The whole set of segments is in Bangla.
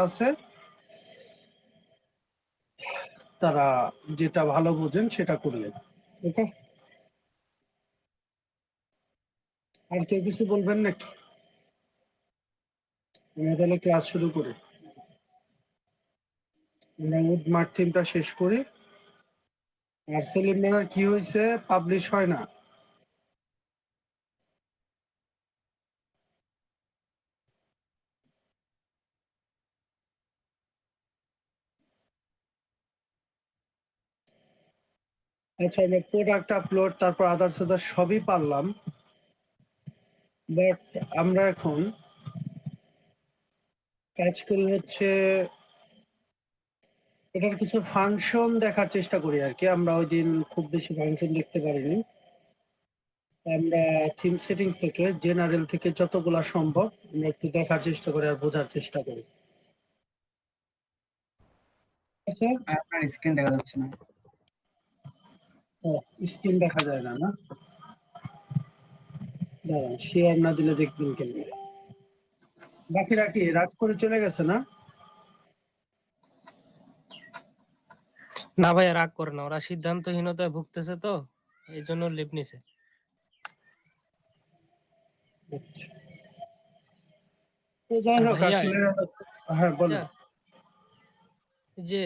আছে, তারা যেটা ভালো বোঝেন সেটা করলেন। ওকে, আর কেউ কিছু বলবেন নাকি? আমরা তাহলে ক্লাস শুরু করি। আমরা উড থিমটা শেষ করি। আর সেলিম মিনার কি হয়েছে, পাবলিশ হয় না। আচ্ছা, আমরা প্রোডাক্ট আপলোড তারপর আদার্স সবই পারলাম, বাট আমরা এখন কাজ করি হচ্ছে এটার কিছু ফাংশন দেখার চেষ্টা করি আর কি। আমরা ওই দিন খুব বেশি ফাংশন দেখতে পারিনি। আমরা থিম সেটিং থেকে জেনারেল থেকে যতগুলা সম্ভব আমরা একটু দেখার চেষ্টা করি আর বোঝার চেষ্টা করি। আচ্ছা, আপনার স্ক্রিন দেখা যাচ্ছে না। স্ক্রিন দেখা যায় না, না দাঁড়ান, শেয়ার না দিলে দেখবেন কেমনি। বাকিরা কি রাজ করে চলে গেছে না? না ভাইয়া, রাগ করে না, ওরা সিদ্ধান্তহীনতায় ভুগতেছে তো এই জন্য লিভ নিছে। আচ্ছা। তো যাই হোক, ভাইয়া আসলে হ্যাঁ বলেন। আচ্ছা, যে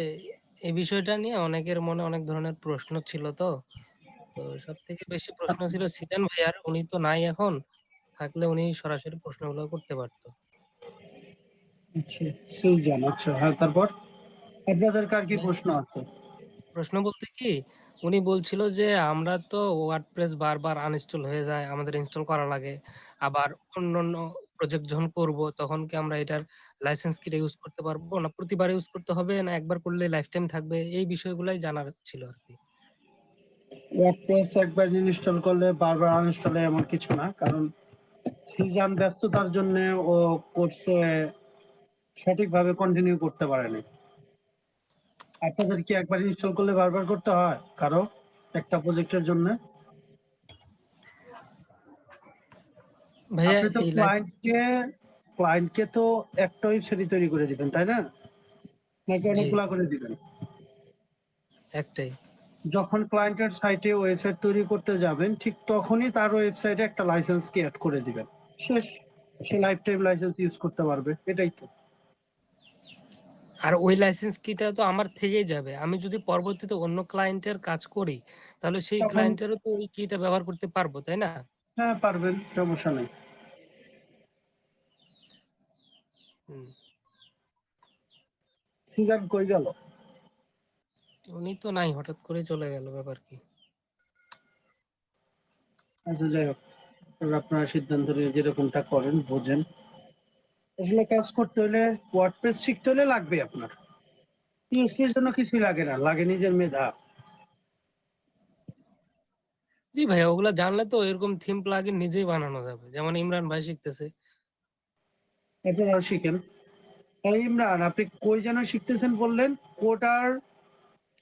এই বিষয়টা নিয়ে অনেকের মনে অনেক ধরনের প্রশ্ন ছিল, তো তো সব থেকে বেশি প্রশ্ন ছিল সিজান ভাইয়ার। উনি তো নাই এখন, থাকলে উনি সরাসরি প্রশ্নগুলো করতে পারতো। আচ্ছা, সেই জান। আচ্ছা, হ্যাঁ, তারপর আপনাদের কার কি ভাই, প্রশ্ন আছে? প্রশ্ন বলতে কি, উনি বলছিল যে আমরা তো ওয়ার্ডপ্রেস বারবার আনইনস্টল হয়ে যায়, আমাদের ইনস্টল করা লাগে। আবার অন্যান্য প্রজেক্ট যখন করব তখন কি আমরা এটার লাইসেন্স কি ইউজ করতে পারবো, না প্রতিবার ইউজ করতে হবে, না একবার করলে লাইফ টাইম থাকবে, এই বিষয়গুলাই জানার ছিল আর কি। ওয়ার্ডপ্রেস একবার ইনস্টল করলে বারবার আনইনস্টল এমন কিছু না, কারণ সিজন ব্যস্ততার জন্য ও কোর্সে সঠিকভাবে কন্টিনিউ করতে পারেনি। আপনাদের কি একবার ইনস্টল করলে বারবার করতে হয় কারো একটা প্রজেক্টের জন্য? ভাইয়া আপনি তো এই লাইসেন্স কি? ক্লায়েন্টকে তো একটা ওয়েবসাইট তৈরি করে দিবেন, তাই না? নাকি জি, অনেকগুলা করে দিবেন? একটাই। যখন ক্লায়েন্টের সাইটে ওয়েবসাইট তৈরি করতে যাবেন ঠিক তখনই তার ওয়েবসাইটে একটা লাইসেন্স কি অ্যাড করে দিবেন, শেষ। সে লাইফ টাইম লাইসেন্স ইউজ করতে পারবে, এটাই তো। আর ওই লাইসেন্স কিটা তো আমার থেকেই যাবে, আমি যদি পরবর্তীতে অন্য ক্লায়েন্টের কাজ করি তাহলে সেই তখন ক্লায়েন্টেরও তো ওই কিটা ব্যবহার করতে পারবো, তাই না? হ্যাঁ পারবেন, সমস্যা নেই। হুম। সিজান কই গেল? উনি তো নাই, হঠাৎ করে চলে গেল, ব্যাপার কি? আচ্ছা, যাই হোক, এবার আপনারা সিদ্ধান্ত নিয়ে যেরকমটা করেন বোঝেন। আসলে কাজ করতে হলে ওয়ার্ডপ্রেস শিখতে হলে লাগবে আপনার। পিএইচপি এর জন্য কিছুই লাগে না, লাগে নিজের মেধা। জি ভাইয়া, ওগুলা জানলে তো এরকম থিম প্লাগইন নিজেই বানানো যাবে, যেমন ইমরান ভাই শিখতেছে। আপনারাও শিখেন। তাই ইমরান, আপনি কই যেন শিখতেছেন বললেন? কোটার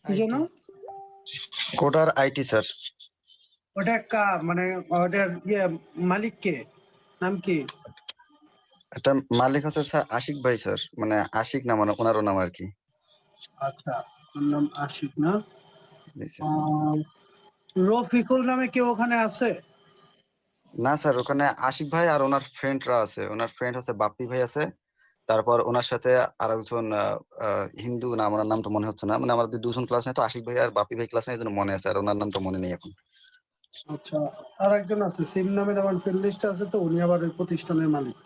কি যেন? আইটি। Coder IT sir. ওটা মানে ওটার মালিক কে? নাম কি? এটা মালিক হচ্ছে স্যার আশিক ভাই স্যার, মানে আশিক না, মানে ওনারও নাম আর কি। আচ্ছা, ওর নাম আশিক না? জি স্যার। আহ, রফিকুল নামে কেউ ওখানে আছে? না স্যার, ওখানে আশিক ভাই আর ওনার ফ্রেন্ডরা আছে। ওনার ফ্রেন্ড হচ্ছে বাপ্পি ভাই আছে, তারপর ওনার সাথে আর একজন হিন্দু নাম, ওনার নামটা মনে হচ্ছে না, মানে আমাদের দুজন ক্লাস নেই তো, আশিক ভাই আর বাপ্পি ভাই ক্লাস নেই, এই জন্য মনে আছে, আর ওনার নামটা মনে নেই এখন। আচ্ছা, আর একজন আছে সিম নামের, আমার ফ্রেন্ড লিস্টে আছে, তো উনি আবার ওই প্রতিষ্ঠানের মালিক।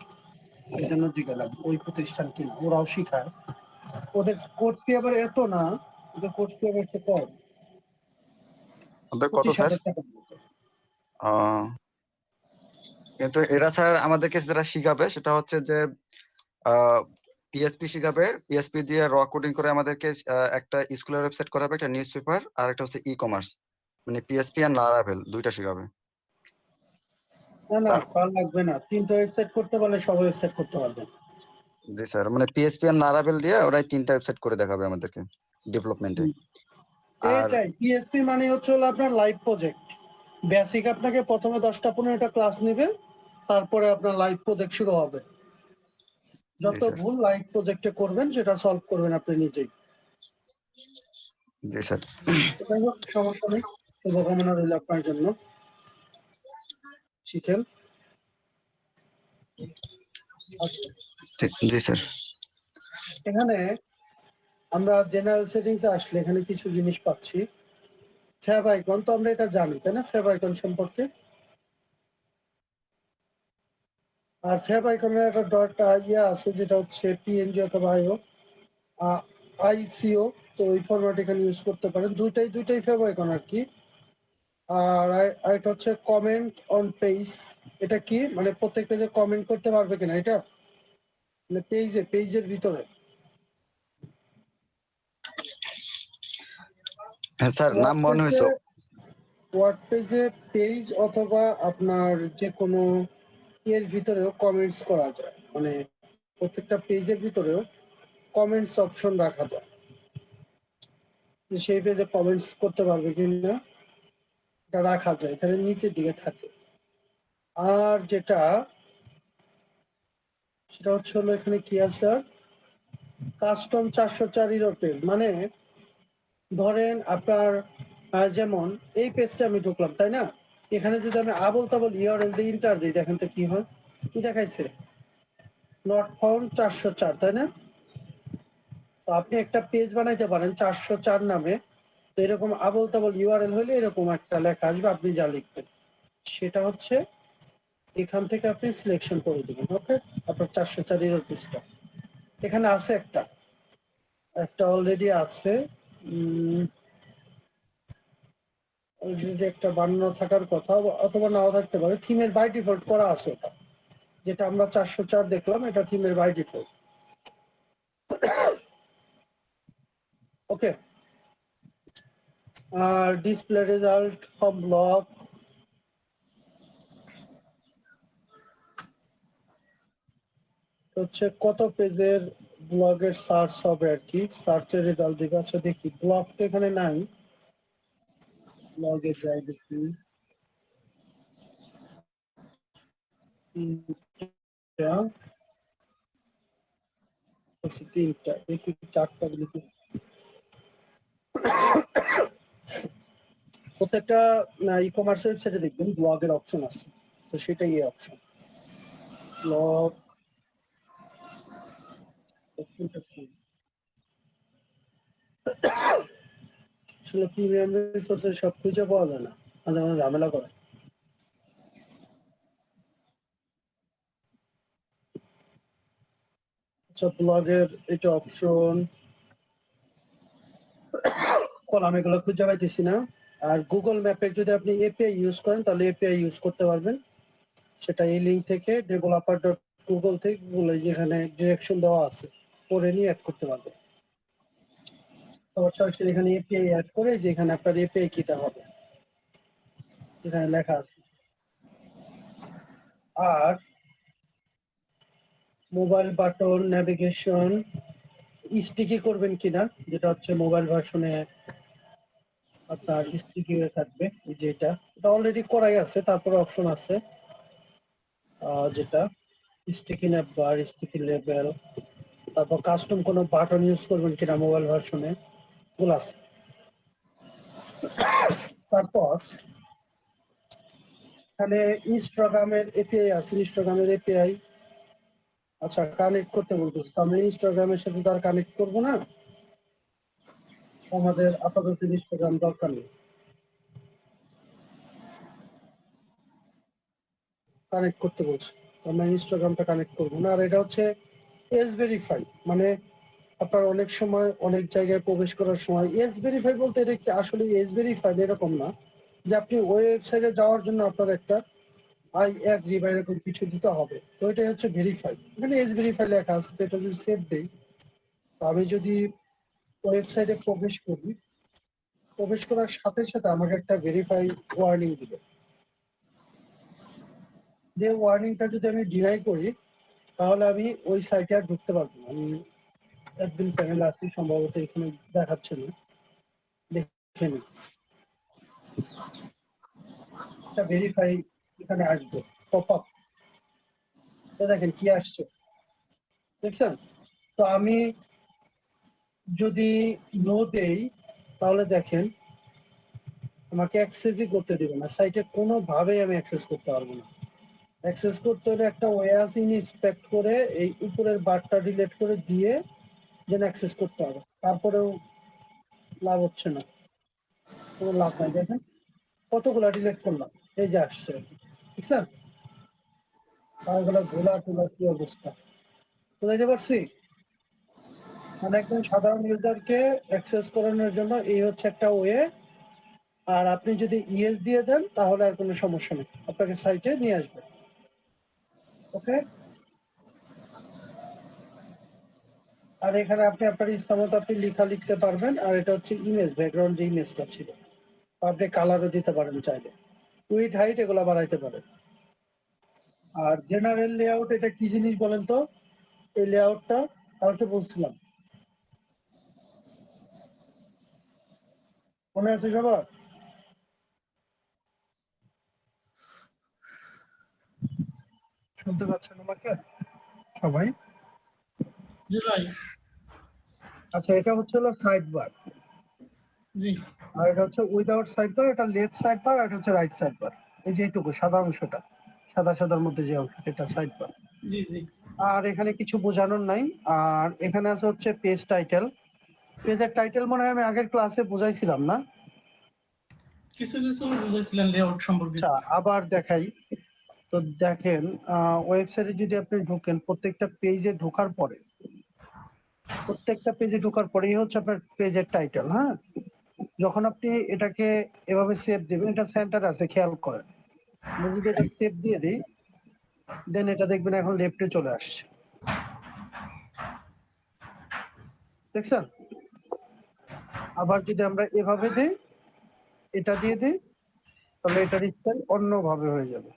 এই জন্য জিজ্ঞাসা, ওই প্রতিষ্ঠান কিনা, ওরাও শিখায়। ওদের কোর্স ফি আবার এত না, ওদের কোর্স ফি আবার একটু কম, আপনাদের কত স্যার? 25,000 টাকা মতো। আহ, কিন্তু এরা স্যার আমাদেরকে যেটা শিখাবে সেটা হচ্ছে যে পিএসপি শিখাবে। পিএসপি দিয়ে র কোডিং করে আমাদেরকে একটা স্কুলের ওয়েবসাইট করাবে, একটা নিউজ পেপার, আর একটা হচ্ছে ই কমার্স। মানে পিএসপি আর লারাভেল দুইটা শিখাবে। না না, তার তার লাগবে না, 3টা ওয়েবসাইট করতে পারলে সব ওয়েবসাইট করতে পারবেন। জি স্যার, মানে পিএসপি আর লারাভেল দিয়ে ওরাই 3টা ওয়েবসাইট করে দেখাবে আমাদেরকে ডেভেলপমেন্টে। আর এটাই পিএসপি মানে হচ্ছে হলো আপনার লাইভ প্রজেক্ট। বেসিক আপনাকে প্রথমে 10টা 15টা ক্লাস নেবে, তারপরে আপনার লাইভ প্রজেক্ট শুরু হবে। জি যত স্যার। ভুল লাইভ প্রজেক্টে করবেন সেটা সলভ করবেন আপনি নিজেই। জি স্যার। যাই হোক, সমস্যা নেই। শুভকামনা রইল আপনার জন্য। শিখেন। আচ্ছা, জি স্যার। এখানে আমরা জেনারেল সেটিংসে আসলে এখানে কিছু জিনিস পাচ্ছি। ফ্যাব আইকন তো আমরা এটা জানি, তাই না? ফ্যাব আইকন সম্পর্কে। আর ফ্যাব আইকনের একটা ডট ইয়ে আছে যেটা হচ্ছে পিএনজি অথবা আইসিও। তো ওই ফরম্যাট এখানে ইউজ করতে পারেন। দুইটাই ফ্যাব আইকন আর কি। আর এটা হচ্ছে কমেন্ট অন পেজ। এটা কি মানে প্রত্যেক পেজে কমেন্ট করতে পারবে কিনা এটা, মানে পেজের ভিতরে। হ্যাঁ স্যার, নাম মনে হয়েছে। ওয়ার্ড পেজে পেজ অথবা আপনার যে কোনো এর ভিতরেও কমেন্টস করা যায়, মানে প্রত্যেকটা পেজের ভিতরেও কমেন্টস অপশন রাখা যায়। যে সেই পেজে কমেন্টস করতে পারবে কিনা এটা রাখা যায়, এখানে নিচের দিকে থাকে। আর যেটা সেটা হচ্ছে হলো এখানে কি আছে, কাস্টম 404 পেজ। মানে ধরেন আপনার যেমন এই পেজটা আমি ঢুকলাম, তাই না? এখানে যদি আমি আবল তাবল ইউআরএল দিয়ে ইন্টার দিই, দেখেন তো কি হয়। কি দেখাইছে? নট ফাউন্ড 404, তাই না? তো আপনি একটা পেজ বানাইতে পারেন 404 নামে। তো এরকম আবল তাবল ইউআরএল হলে এরকম একটা লেখা আসবে, আপনি যা লিখবেন সেটা হচ্ছে এখান থেকে আপনি সিলেকশন করে দেবেন। ওকে, আপনার 404 এর পেজটা এখানে আছে, একটা অলরেডি আছে। অলরেডি একটা বানানো থাকার কথা, অথবা নাও থাকতে পারে। থিমের বাই ডিফল্ট করা আছে এটা, যেটা আমরা 404 দেখলাম, এটা থিমের বাই ডিফল্ট। ওকে। আর ডিসপ্লে রেজাল্ট ফ্রম ব্লগ হচ্ছে কত পেজের ব্লগের সার্চ হবে আর কি, সার্চের রেজাল্ট দিবে। আচ্ছা দেখি, ব্লগ তো এখানে নাই। ব্লগে যাই দেখি। তিনটা, তিনটা দেখি, চারটা দেখি। প্রত্যেকটা ই কমার্স ওয়েবসাইটে দেখবেন ব্লগের অপশন আছে, তো সেটাই এই অপশন ব্লগ। আসলে প্রিমিয়াম রিসোর্সে সব খুঁজে পাওয়া যায় না, মাঝে মাঝে ঝামেলা করে। আচ্ছা, ব্লগের এটা অপশন আমি এগুলো খুঁজে পাইতেছি না। আর গুগল ম্যাপে যদি আপনি এপিআই ইউজ করেন তাহলে এপিআই ইউজ করতে পারবেন। সেটা এই লিঙ্ক থেকে ডেভেলপার ডট গুগল থেকে যেখানে ডিরেকশন দেওয়া আছে পরে নিয়ে অ্যাড করতে পারবেন। সরাসরি এখানে এপিআই অ্যাড করে যেখানে আপনার এপিআই কিটা হবে এখানে লেখা আছে। আর মোবাইল বাটন নেভিগেশন স্টিকি করবেন কিনা, যেটা হচ্ছে মোবাইল ভার্সনে আপনার স্টিকি হয়ে থাকবে। যেটা এটা অলরেডি করাই আছে, তারপরে অপশন আছে যেটা স্টিকি বার, স্টিকি লেবেল, তারপর কাস্টম কোনো বাটন ইউজ করবেন কিনা মোবাইল ভার্সনে, গুলো আছে। তারপর এখানে ইনস্টাগ্রামের এপিআই আছে, ইনস্টাগ্রামের এপিআই। আচ্ছা, কানেক্ট করতে বলতেছি, আমি ইনস্টাগ্রামের সাথে তো আর কানেক্ট করবো না, আমাদের আপাতত ইনস্টাগ্রাম দরকার নেই। কানেক্ট করতে বলছি, আমরা ইনস্টাগ্রামটা কানেক্ট করবো না। আর এটা হচ্ছে এস ভেরিফাই, মানে আপনার অনেক সময় অনেক জায়গায় প্রবেশ করার সময় এস ভেরিফাই বলতে এটা কি আসলে এস ভেরিফাইড এরকম না যে আপনি ওয়েবসাইটে যাওয়ার জন্য আপনার একটা আই এগ্রি বা এরকম কিছু দিতে হবে। তো এটাই হচ্ছে ভেরিফাই, এখানে এস ভেরিফাই লেখা আছে। তো এটা যদি সেভ দেই, তো আমি যদি ওয়েবসাইটে প্রবেশ করার সাথে সাথে আমাকে একটা ভেরিফাই ওয়ার্নিং দিবে। যে ওয়ার্নিংটা যদি আমি ডিনাই করি তাহলে আমি ওই সাইটে আর ঢুকতে পারবো না। আমি অ্যাডমিন প্যানেল আছি, সম্ভবত এখানে দেখাচ্ছে না, দেখে নিই। একটা ভেরিফাই এখানে আসবে পপ আপ, তো দেখেন কি আসছে। দেখছেন? তো আমি যদি নো দেই তাহলে দেখেন আমাকে অ্যাক্সেসই করতে দিবে না, সাইটে কোনোভাবেই আমি অ্যাক্সেস করতে পারবো না। অ্যাক্সেস করতে হলে একটা ওয়াস ইনস্পেক্ট করে এই উপরের বারটা ডিলিট করে দিয়ে দেন অ্যাক্সেস করতে হবে, তারপরেও লাভ হচ্ছে না, কোনো লাভ নাই। দেখেন কতগুলা ডিলিট করলাম, এই যে আসছে, বুঝছেন? তারগুলো ঘোলা টোলা কি অবস্থা, বুঝাইতে পারছি? মানে একদম সাধারণ ইউজারকে অ্যাক্সেস করানোর জন্য এই হচ্ছে একটা ওয়ে। আর আপনি যদি ইএস দিয়ে দেন তাহলে আর কোনো সমস্যা নেই, আপনাকে সাইটে নিয়ে আসবে। ওকে, আর এখানে আপনি আপনার ইচ্ছা মতো আপনি লেখা লিখতে পারবেন। আর এটা হচ্ছে ইমেজ, ব্যাকগ্রাউন্ড যে ইমেজটা ছিল আপনি কালারও দিতে পারেন চাইলে, উইথ হাইট এগুলো বাড়াইতে পারেন। আর জেনারেল লেআউট এটা কি জিনিস বলেন তো? এই লেআউটটা আমি তো বলছিলাম, মনে আছে সবার? শুনতে পাচ্ছেন আমাকে সবাই? জি ভাই। আচ্ছা, এটা হচ্ছে হলো সাইড বার, জি আর এটা হচ্ছে উইদাউট সাইড বার, এটা লেফট সাইড বার, আর এটা হচ্ছে রাইট সাইড বার। এই যে এইটুকু সাদা অংশটা, সাদা সাদার মধ্যে যে অংশ, এটা সাইড বার। জি জি আর এখানে কিছু বোঝানোর নাই। আর এখানে আছে হচ্ছে পেজ টাইটেল। পেজের টাইটেল মনে হয় আমি আগের ক্লাসে বুঝাইছিলাম না? কিছু কিছু বুঝেছিলেন লেআউট সম্পর্কে। আচ্ছা, আবার দেখাই। তো দেখেন, ওয়েবসাইটে যদি আপনি ঢোকেন, প্রত্যেকটা পেজে ঢোকার পরেই হচ্ছে আপনার পেজের টাইটেল। হ্যাঁ, যখন আপনি এটাকে এভাবে সেভ দিবেন, এটা সেন্টার আছে খেয়াল করেন। আমি যদি এটা সেভ দিয়ে দিই, দেন এটা দেখবেন এখন লেফটে চলে আসছে, দেখছেন? আবার যদি আমরা এভাবে দিই, এটা দিয়ে দিই, তাহলে এটার স্টাইল অন্যভাবে হয়ে যাবে।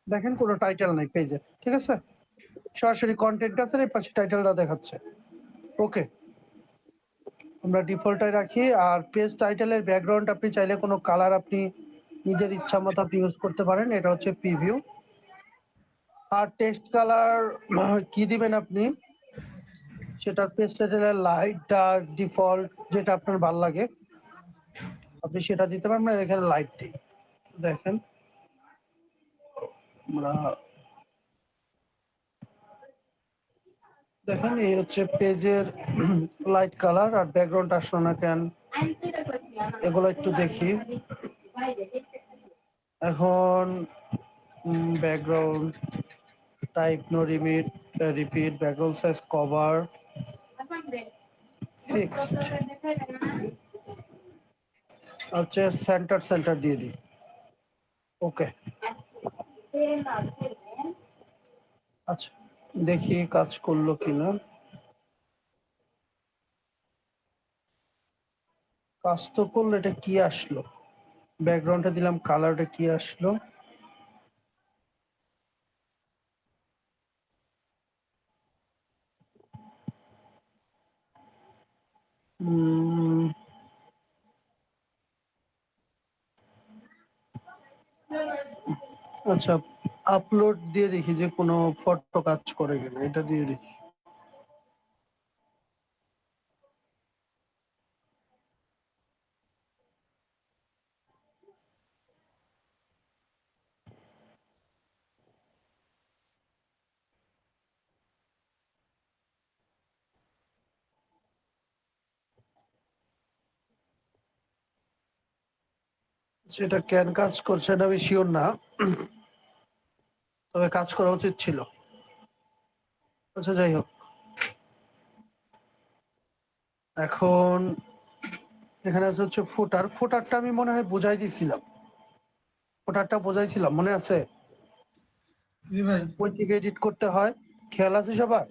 দেখেন কোনো টাইটেল নাই পেজে, ঠিক আছে? সরাসরি কন্টেন্ট আছে, এর পাশে টাইটেলটা দেখাচ্ছে। ওকে, আমরা ডিফল্টটাই রাখি। আর পেজ টাইটেলের ব্যাকগ্রাউন্ড আপনি চাইলে কোনো কালার আপনি নিজের ইচ্ছা মতো আপনি ইউজ করতে পারেন, এটা হচ্ছে প্রিভিউ। আর টেক্সট কালার কি দিবেন আপনি, সেটা পেজ টাইটেলের লাইট, ডার্ক, ডিফল্ট যেটা আপনার ভালো লাগে আপনি সেটা দিতে পারেন। আমরা এখানে লাইট দিই। দেখেন আমরা দেখেন এই হচ্ছে পেজের লাইট কালার। আর ব্যাকগ্রাউন্ড আসলো না কেন, এগুলো একটু দেখি। এখন background type no repeat, repeat background size cover fixed, হচ্ছে সেন্টার সেন্টার দিয়ে দিই। ওকে, আচ্ছা দেখি কাজ করলো কিনা। কাজ তো করলো, এটা কি আসলো? ব্যাকগ্রাউন্ডে দিলাম কালার, এটা কি আসলো? উম, আচ্ছা, আপলোড দিয়ে দেখি যে কোনো ফটো কাজ করে কিনা, এটা দিয়ে দেখি। সেটা কেন কাজ করছে না আমি শিওর না, তবে কাজ করা উচিত ছিল। আচ্ছা যাই হোক, এখন এখানে আছে হচ্ছে ফুটার। ফুটারটা আমি মনে হয় বুঝাই দিছিলাম, ফুটারটা বোঝাইছিলাম মনে আছে? জি ভাই। ওই থেকে এডিট করতে হয়, খেয়াল আছে সবার?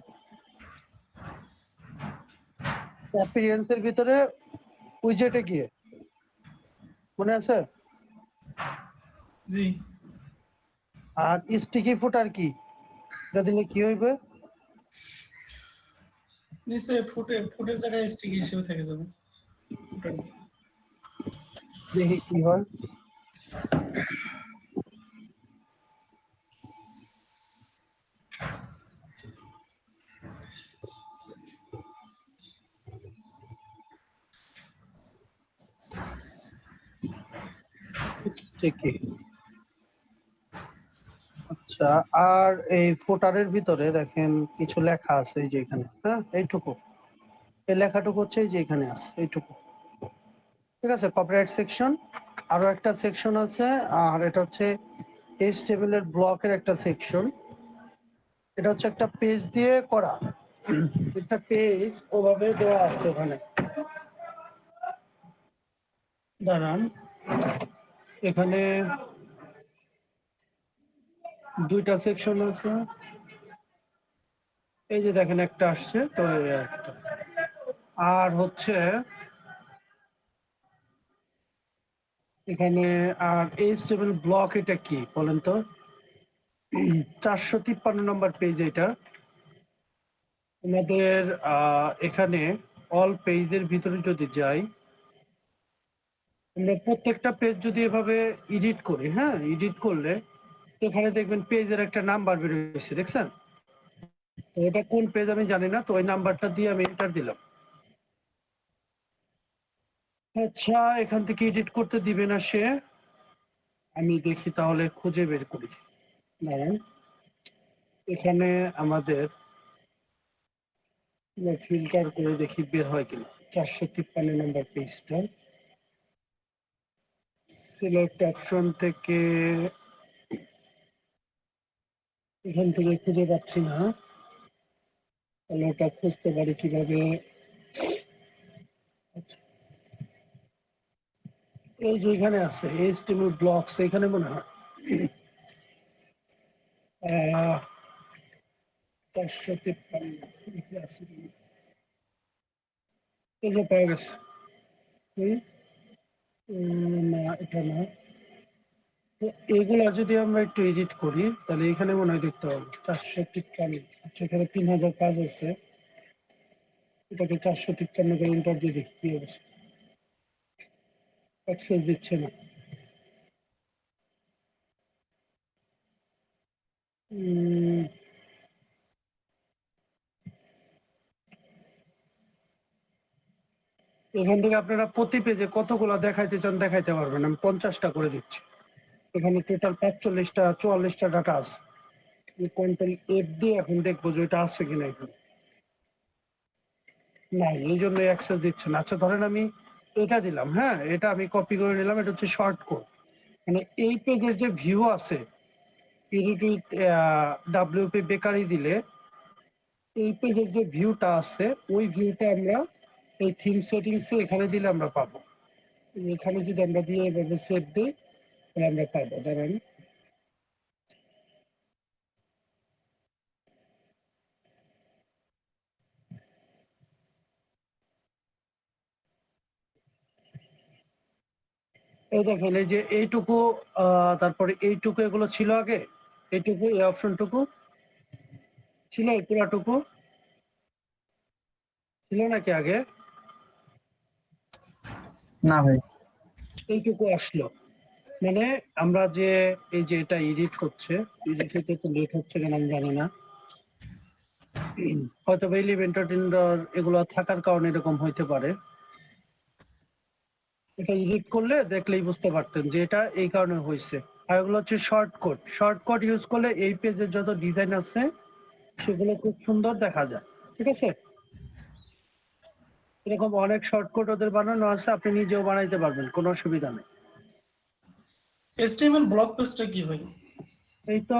অ্যাপিরিয়েন্সের ভিতরে উইজেটে গিয়ে, মনে আছে? জি আর স্টিকি ফুটার কি, এটা দিলে কি হইবে? নিচে ফুটের জায়গায় স্টিকি হিসেবে থেকে যাবে ফুটার। দেখি কি হয়। ঠিকই। আচ্ছা, আর এই ফুটারের ভিতরে দেখেন কিছু লেখা আছে এই যে এখানে, হ্যাঁ এইটুকু, এই লেখাটুকু হচ্ছে এই যে এখানে আছে এইটুকু, ঠিক আছে, কপিরাইট সেকশন। আরো একটা সেকশন আছে, আর এটা হচ্ছে HTML এর ব্লকের একটা সেকশন। এটা হচ্ছে একটা পেজ দিয়ে করা, একটা পেজ ওভাবে দেওয়া আছে ওখানে। দাঁড়ান, এখানে দুইটা সেকশন আছে, এই যে দেখেন একটা আসছে তো, এই একটা। আর হচ্ছে এখানে আর HTML ব্লক এটা কি বলেন তো? 453 নম্বর পেজ এটা। আমাদের এখানে অল পেজের ভিতরে যদি যাই, আমরা প্রত্যেকটা পেজ যদি এভাবে এডিট করি, হ্যাঁ এডিট করলে এখানে দেখবেন পেজের একটা নাম্বার বেরোচ্ছে, দেখছেন? তো এটা কোন পেজ আমি জানি না, তো ওই নাম্বারটা দিয়ে আমি এন্টার দিলাম। আচ্ছা, এখান থেকে এডিট করতে দিবে না সে, আমি দেখি তাহলে খুঁজে বের করি। দাঁড়ান, এখানে আমাদের ফিল্টার করে দেখি বের হয় কিনা। 453 নম্বর পেজটা সিলেক্ট অপশন থেকে, এখান থেকে খুঁজে পাচ্ছি না, তাহলে ওটা খুঁজতে পারি কিভাবে? আচ্ছা, এই যে এখানে আছে HTML ব্লকস, এখানে মনে হয় 453 আছে, এই যে পেয়ে গেছে। হুম, না এটা না। তো এগুলা যদি আমরা একটু এডিট করি তাহলে এখানে মনে হয় দেখতে হবে 453। আচ্ছা, এখানে 3000 কাজ আছে, এটাকে 453 করে এন্টার দিয়ে দেখি কি অবস্থা। অ্যাক্সেস দিচ্ছে না। এখান থেকে আপনারা প্রতি পেজে কতগুলা দেখাইতে চান দেখাইতে পারবেন, আমি 50টা করে দিচ্ছি। এখানে টোটাল 45টা 44টা ডাটা আছে। কন্ট্রোল F দিয়ে এখন দেখবো যে এটা আছে কিনা এখানে। না, এই জন্য অ্যাক্সেস দিচ্ছে না। আচ্ছা ধরেন আমি এটা দিলাম, হ্যাঁ এটা আমি কপি করে নিলাম, এটা হচ্ছে শর্ট কোড। মানে এই পেজের যে ভিউ আছে, পিডিটি WP বেকারি দিলে এই পেজের যে ভিউটা আছে ওই ভিউটা আমরা এই থিম সেটিংসে এখানে দিলে আমরা পাবো। এখানে যদি আমরা দিয়ে এভাবে সেভ দিই তাহলে আমরা পাবো। ধরেন এই দেখেন, এই যে এইটুকু, তারপরে এইটুকু, এগুলো ছিল আগে, এইটুকু এই অপশনটুকু ছিল, এই পুরাটুকু ছিল নাকি আগে? না ভাই, এইটুকু আসলো। মানে আমরা যে এই যে এটা এডিট হচ্ছে, এডিট হতে তো লেট হচ্ছে কেন আমি জানি না, হয়তো বা ইলিভেন্টার টেন্ডার এগুলো থাকার কারণে এরকম হইতে পারে। এটা এডিট করলে দেখলেই বুঝতে পারতেন যে এটা এই কারণে হয়েছে। আর এগুলো হচ্ছে শর্টকাট, শর্টকাট ইউজ করলে এই পেজের যত ডিজাইন আছে সেগুলো খুব সুন্দর দেখা যায়, ঠিক আছে? এরকম অনেক শর্টকাট ওদের বানানো আছে, আপনি নিজেও বানাইতে পারবেন, কোনো অসুবিধা নেই। HTML ব্লক পেজটা কি ভাই? এই তো,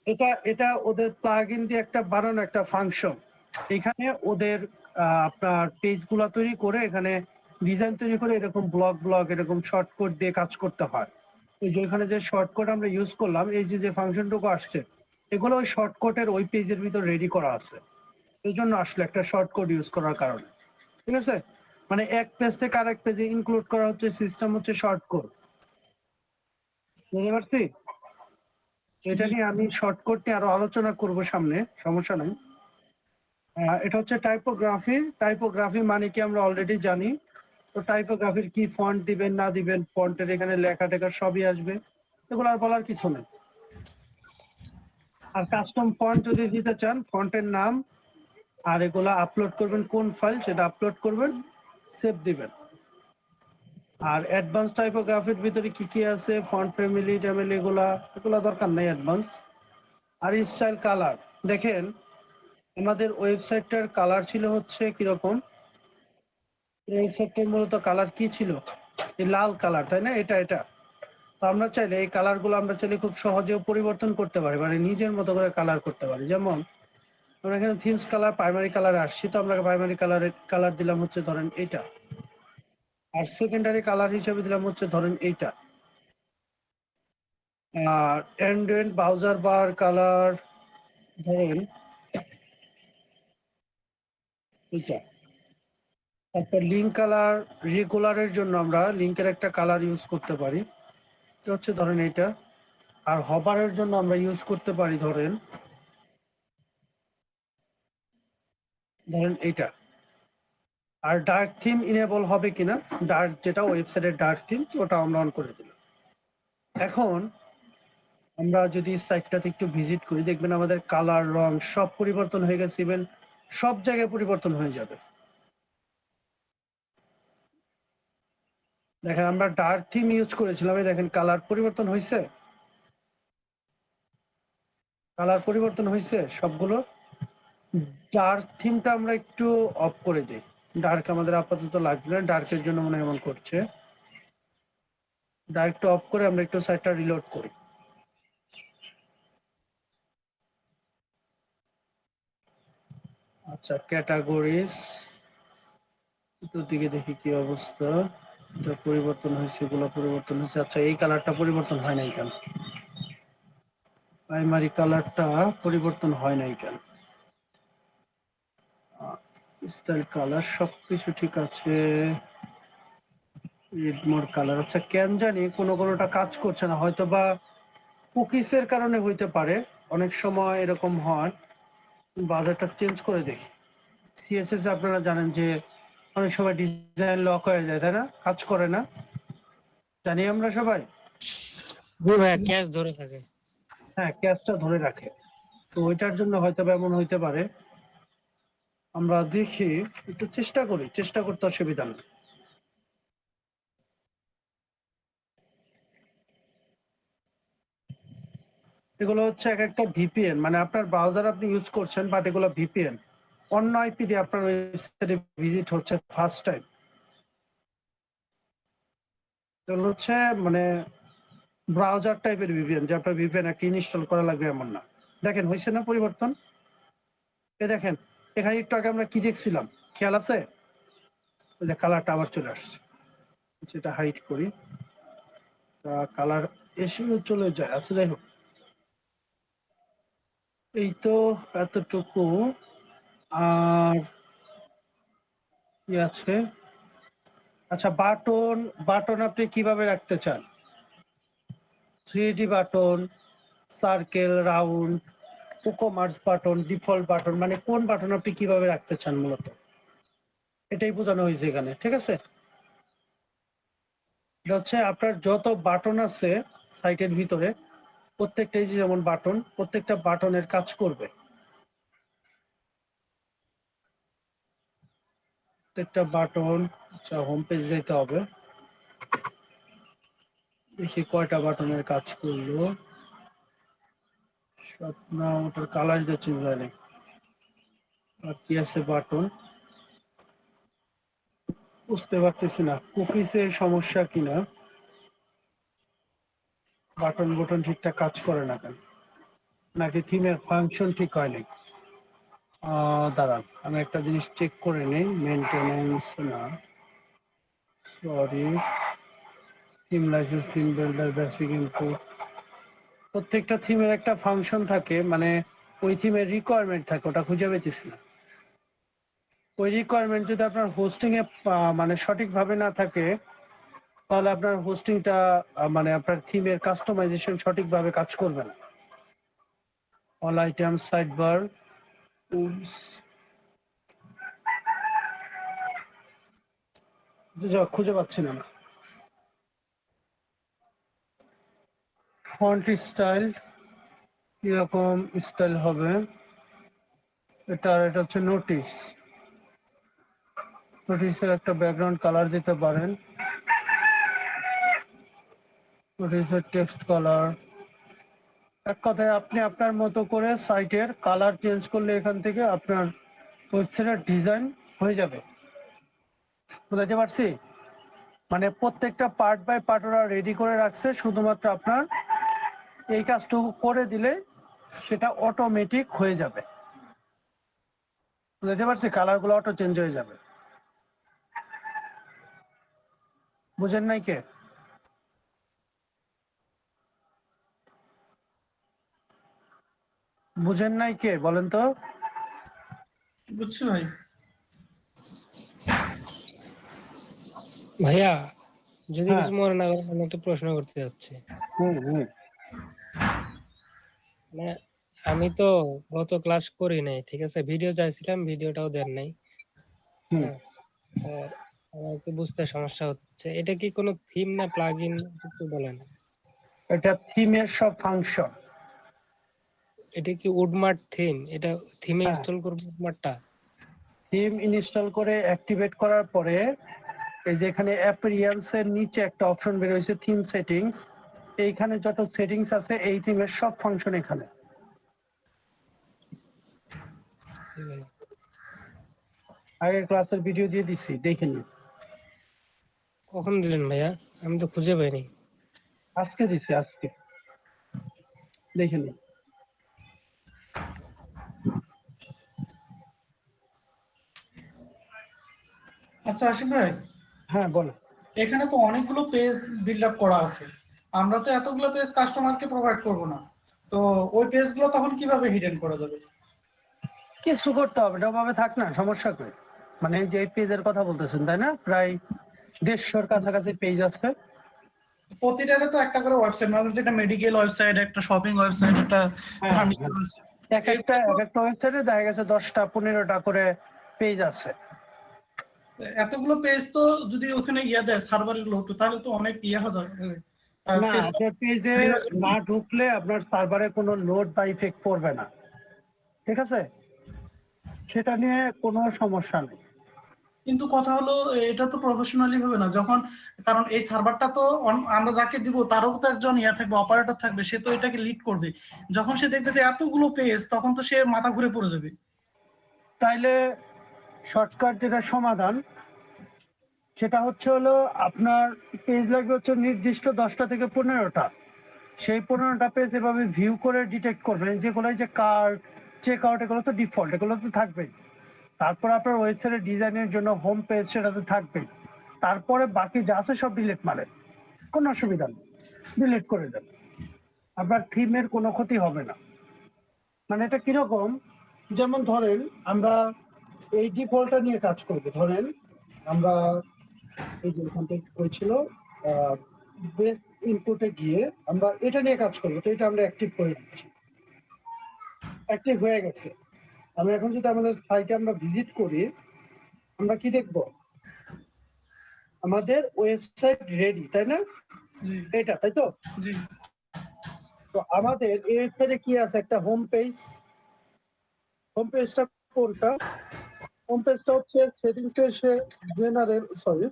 এটা এটা ওদের প্লাগইন দিয়ে একটা বানানো একটা ফাংশন। এখানে ওদের আপনার পেজগুলো তৈরি করে, এখানে ডিজাইন তৈরি করে এরকম ব্লক ব্লক এরকম শর্টকাট দিয়ে কাজ করতে হয়। এই যে এখানে যে শর্টকাট আমরা ইউজ করলাম, এই যে যে ফাংশনটুকু আসছে, এগুলো ওই শর্টকাটের ওই পেজের ভিতর রেডি করা আছে, এই জন্য আসলে একটা শর্টকাট ইউজ করার কারণে, ঠিক আছে? মানে এক পেজ থেকে আরেক পেজে ইনক্লুড করা হচ্ছে, সিস্টেম হচ্ছে শর্টকাট, বুঝতে পারছি? এটা নিয়ে আমি শর্টকাট নিয়ে আরো আলোচনা করব সামনে, সমস্যা নাই। এটা হচ্ছে টাইপোগ্রাফি। টাইপোগ্রাফি মানে কি আমরা অলরেডি জানি। তো টাইপোগ্রাফির কি ফন্ট দিবেন না দিবেন, ফন্টের এখানে লেখা টেখা সবই আসবে, এগুলো আর বলার কিছু নেই। আর কাস্টম ফন্ট যদি দিতে চান, ফন্টের নাম আর এগুলো আপলোড করবেন কোন ফাইল সেটা আপলোড করবেন, সেভ দিবেন। আর অ্যাডভান্স টাইপোগ্রাফির ভিতরে কি কি আছে, ফন্ট ফ্যামিলি ট্যামিলি এগুলা দরকার নেই অ্যাডভান্স। আর স্টাইল কালার দেখেন, আমাদের ওয়েবসাইটটার কালার ছিল হচ্ছে কিরকম, ওয়েবসাইটটার মূলত কালার কি ছিল, এই লাল কালার, তাই না? এটা তো আমরা চাইলে এই কালারগুলো আমরা চাইলে খুব সহজেও পরিবর্তন করতে পারি, মানে নিজের মতো করে কালার করতে পারি। যেমন আমরা এখানে থিমস কালার প্রাইমারি কালার আসছি, তো আমরা প্রাইমারি কালার দিলাম হচ্ছে ধরেন এইটা, আর সেকেন্ডারি কালার হিসেবে দিলাম হচ্ছে ধরেন এইটা। আর অ্যান্ড্রয়েড ব্রাউজার বার কালার ধরেন এইটা। তারপর লিঙ্ক কালার, রেগুলারের জন্য আমরা লিঙ্কের একটা কালার ইউজ করতে পারি, এটা হচ্ছে ধরেন এইটা। আর হবারের জন্য আমরা ইউজ করতে পারি ধরেন এইটা। আর ডার্ক থিম ইনেবল হবে কিনা, ডার্ক যেটা ওয়েবসাইটের ডার্ক থিম ওটা আমরা অন করে দিলাম। এখন আমরা যদি সাইটটাতে একটু ভিজিট করি, দেখবেন আমাদের কালার রং সব পরিবর্তন হয়ে গেছে, ইভেন সব জায়গায় পরিবর্তন হয়ে যাবে। দেখেন আমরা ডার্ক থিম ইউজ করেছিলাম, এই দেখেন কালার পরিবর্তন হয়েছে, কালার পরিবর্তন হয়েছে সবগুলো। ডার্ক থিমটা আমরা একটু অফ করে দিই, ডার্ক আমাদের আপাতত লাগবে না, ডার্কের জন্য মনে হয় এমন করছে। ডার্কটা অফ করে আমরা একটু সাইটটা রিলোড করি। আচ্ছা, ক্যাটাগরিজ দিকে দেখি কি অবস্থা, এটা পরিবর্তন হয়েছে, এগুলো পরিবর্তন হয়েছে। আচ্ছা, এই কালারটা পরিবর্তন হয় নাই কেন, প্রাইমারি কালারটা পরিবর্তন হয় নাই কেন, স্টাইল কালার সবকিছু ঠিক আছে, রেড মোর কালার। আচ্ছা, কেন জানি কোনোটা কাজ করছে না, হয়তো বা কুকিজের কারণে হইতে পারে, অনেক সময় এরকম হয়। বাজারটা চেঞ্জ করে দেখি। সিএসএস আপনারা জানেন যে অনেক সময় ডিজাইন লক হয়ে যায়, তাই না? কাজ করে না, জানি আমরা সবাই। জি ভাইয়া, ক্যাশ ধরে থাকে। হ্যাঁ, ক্যাশটা ধরে রাখে, তো ওইটার জন্য হয়তো এমন হইতে পারে। আমরা দেখি, একটু চেষ্টা করতে অসুবিধা নেই। এগুলো হচ্ছে এক একটা ভিপিএন, মানে আপনার ব্রাউজার আপনি ইউজ করছেন, বাট এগুলো ভিপিএন, অন্য আইপি দিয়ে আপনার ওয়েবসাইটে ভিজিট হচ্ছে ফার্স্ট টাইম। এগুলো হচ্ছে মানে ব্রাউজার টাইপের ভিপিএন, যে আপনার ভিপিএন একটা ইনস্টল করা লাগবে এমন না। দেখেন হয়েছে না পরিবর্তন, এ দেখেন এখানে একটু আগে আমরা কি দেখছিলাম খেয়াল আছে, ওই যে কালারটা আবার চলে আসছে। সেটা হাইড করি, কালার এসেও চলে যায়। আচ্ছা, যাই হোক, এই তো এতটুকু। আর কি আছে, আচ্ছা বাটন আপনি কিভাবে রাখতে চান, 3D button, circle, round, WooCommerce button, default button, মানে কোন বাটন আপনি কিভাবে রাখতে চান, মূলত এটাই বোঝানো হয়েছে এখানে, ঠিক আছে? এটা হচ্ছে আপনার যত বাটন আছে সাইটের ভিতরে, প্রত্যেকটাই যেমন বাটন, প্রত্যেকটা বাটনের কাজ করবে, প্রত্যেকটা বাটন। আচ্ছা, হোম পেজ যেতে হবে, দেখি কয়টা বাটনের কাজ করলো। সব না, ওটার কালার দিয়ে চেঞ্জ হয়নি। আর কি আছে বাটন, বুঝতে পারতেছি না, কুকিজের সমস্যা কিনা, বাটন ঠিকঠাক কাজ করে না কেন, নাকি থিমের ফাংশন ঠিক হয়নি। দাঁড়ান, আমি একটা জিনিস চেক করে নেই, মেনটেনেন্স না, sorry, theme licence, theme builder, basic input. প্রত্যেকটা থিমের একটা ফাংশন থাকে, মানে ওই থিমের রিকোয়ারমেন্ট থাকে, ওটা খুঁজে পেতেছি না। ওই রিকোয়ারমেন্ট যদি আপনার হোস্টিং এ মানে সঠিকভাবে না থাকে, তাহলে আপনার হোস্টিংটা মানে আপনার থিমের কাস্টমাইজেশন সঠিকভাবে কাজ করবে না। All item, side bar, tools, খুঁজে পাচ্ছি না। ফন্ট স্টাইল কিরকম স্টাইল হবে, এটা হচ্ছে নোটিসের একটা ব্যাকগ্রাউন্ড কালার দিতে পারেন। Text colour. এক কথায় আপনি আপনার মতো করে সাইটের কালার চেঞ্জ করলে এখান থেকে আপনার ওয়েবসাইটের ডিজাইন হয়ে যাবে। বুঝতে পারছি? মানে প্রত্যেকটা পার্ট বাই পার্ট ওরা রেডি করে রাখছে, শুধুমাত্র আপনার এই কাজটুকু করে দিলে সেটা অটোমেটিক হয়ে যাবে। বুঝতে পারছি? কালারগুলো অটো চেঞ্জ হয়ে যাবে। বুঝেন নাই কে? বুঝেন নাই কে বলেন তো? বুঝছি ভাই। ভাইয়া যদি হ্যাঁ। কিছু মনে না করেন আমি একটা প্রশ্ন করতে যাচ্ছি। হুম হুম। মানে আমি তো গত ক্লাস করি নাই, ঠিক আছে, ভিডিও চাইছিলাম, ভিডিওটাও দেন নাই। হুম। হ্যাঁ, তো আমার একটু বুঝতে সমস্যা হচ্ছে, এটা কি কোনো থিম না প্লাগইন একটু বলেন। এটা থিমের সব ফাংশন। এটা কি উডমার্ট থিম? এটা থিমে হ্যাঁ, ইনস্টল করব উডমার্টটা? থিম ইনস্টল করে অ্যাক্টিভেট করার পরে এই যে এখানে অ্যাপিয়ারেন্স এর নিচে একটা অপশন বের হয়েছে থিম সেটিংস। এইখানে যত সেটিংস আছে এই থিমের সব ফাংশন এখানে। আগের ক্লাসের ভিডিও দিয়ে দিচ্ছি, দেখে নিন। কখন দিলেন ভাইয়া? আমি তো খুঁজে পাইনি। আজকে দিচ্ছি, আজকে দেখে নিন। আচ্ছা আশিক ভাই, হ্যাঁ বলো। এখানে তো অনেকগুলো পেজ বিল্ড আপ করা আছে, আমরা তো এতগুলো পেজ কাস্টমারকে প্রোভাইড করব না, তো ওই পেজগুলো তখন কিভাবে হিডেন করা যাবে? কিছু করতে হবে না, ওভাবে থাক না, সমস্যা করে। মানে এই যে এই পেজের কথা বলতেছেন তাই না? প্রায় 150-র কাছাকাছি পেজ আছে। প্রতিটারে তো একটা করে ওয়েবসাইট, মানে যেটা মেডিকেল ওয়েবসাইট, একটা শপিং ওয়েবসাইট, একটা হ্যাঁ, ফার্মেসি হ্যাঁ। ওয়েবসাইট, এক একটা ওয়েবসাইটে দেখা গেছে 10টা-15টা করে পেজ আছে। এতগুলো পেজ তো যদি ওখানে দেয় সার্ভারের লোড, তাহলে তো অনেক হয়ে যাবে। না, পেজ যে পেজে না ঢুকলে আপনার সার্ভারে কোনো লোড বা ইফেক্ট পড়বে না, ঠিক আছে? সেটা নিয়ে কোনো সমস্যা নেই। কিন্তু কথা হলো এটা তো প্রফেশনালি ভাবে না, যখন, কারণ এই সার্ভারটা তো আমরা যাকে দিব তারও তো একজন থাকবে, অপারেটর থাকবে, সে তো এটাকে লিড করবে। যখন সে দেখবে যে এতগুলো পেজ, তখন তো সে মাথা ঘুরে পড়ে যাবে। তাইলে শর্টকাট যেটা সমাধান সেটা হচ্ছে হলো আপনার পেজ লাগবে হচ্ছে নির্দিষ্ট 10টা থেকে 15টা। সেই 15টা পেজ এভাবে ভিউ করে ডিটেক্ট করবেন, যেগুলো যে কার্ড, চেক আউট, এগুলো তো ডিফল্ট, এগুলো তো থাকবেই। তারপর আপনার ওয়েবসাইটের ডিজাইনের জন্য হোম পেজ, সেটা তো থাকবেই। তারপরে বাকি যা আছে সব ডিলিট মারেন, কোনো অসুবিধা নেই, ডিলিট করে দেন। আপনার থিমের কোনো ক্ষতি হবে না। মানে এটা কিরকম, যেমন ধরেন আমরা এই ডিফল্টটা নিয়ে কাজ করবো। ধরেন আমরা এই যে এখান থেকে হয়েছিল বেস ইনপুটে গিয়ে আমরা এটা নিয়ে কাজ করবো, তো এটা আমরা অ্যাক্টিভ করে দিচ্ছি, অ্যাক্টিভ হয়ে গেছে। আমরা এখন যদি আমাদের সাইটে আমরা ভিজিট করি, আমরা কি দেখবো? আমাদের ওয়েবসাইট রেডি, তাই না? জি এটা তাই তো? জি তো আমাদের এই ওয়েবসাইটে কি আছে? একটা হোম পেজ। হোম পেজটা কোনটা? হোম পেজটা হচ্ছে সেটিংসে এসে জেনারেল, সরি,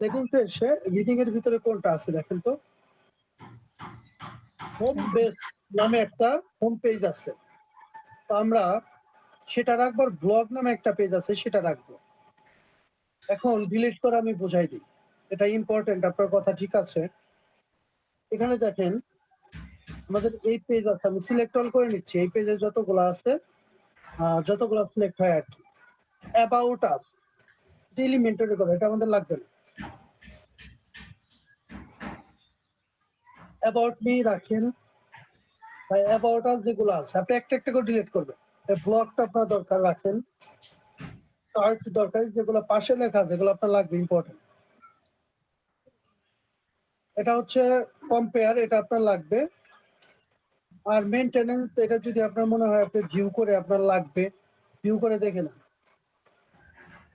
সেটিংসে এসে রিডিং এর ভিতরে কোনটা আছে দেখেন তো। হোম পেজ নামে একটা হোম পেজ আছে, তো আমরা সেটা রাখবো। ব্লগ নামে একটা পেজ আছে, সেটা রাখবো। এখন ডিলিট করে আমি বোঝাই দিই, এটা ইম্পর্টেন্ট, আপনার কথা ঠিক আছে। এখানে দেখেন আমাদের এই পেজ আছে, আমি সিলেক্ট অল করে নিচ্ছি। এই পেজে যতগুলো আছে, যতগুলো সিলেক্ট হয় আর কি। অ্যাবাউট আস ডেইলি মেনটেন করে, এটা আমাদের লাগবে না। অ্যাবাউট মি রাখেন, বা অ্যাবাউট আস যেগুলো আছে আপনি একটা একটা করে ডিলিট করবেন। ব্লগটা আপনার দরকার রাখেন, কার্ড দরকার, যেগুলো পাশে লেখা যেগুলো আপনার লাগবে ইম্পর্টেন্ট। এটা হচ্ছে কম্পেয়ার, এটা আপনার লাগবে। আর মেইনটেনেন্স, এটা যদি আপনার মনে হয় আপনি ভিউ করে আপনার লাগবে, ভিউ করে দেখে না।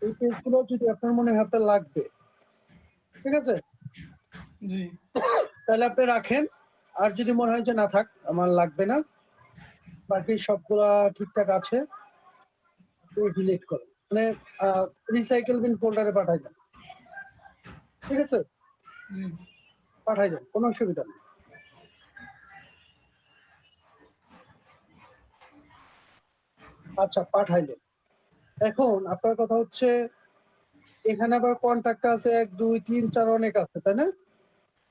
এই পেজগুলো যদি আপনার মনে হয় আপনার লাগবে, ঠিক আছে, জি তাহলে আপনি রাখেন। আর যদি মনে হয় যে না থাক আমার লাগবে না, বাকি সবগুলা ঠিকঠাক আছে, ডিলিট করেন, মানে রিসাইকেল বিন ফোল্ডারে পাঠাই দেন, ঠিক আছে? জি পাঠাই দেন, কোনো অসুবিধা নেই। আচ্ছা, পাঠাইলেন। এখন আপনার কথা হচ্ছে এখানে আবার কন্ট্যাক্ট আছে 1 2 3 4 অনেক আছে, তাই না?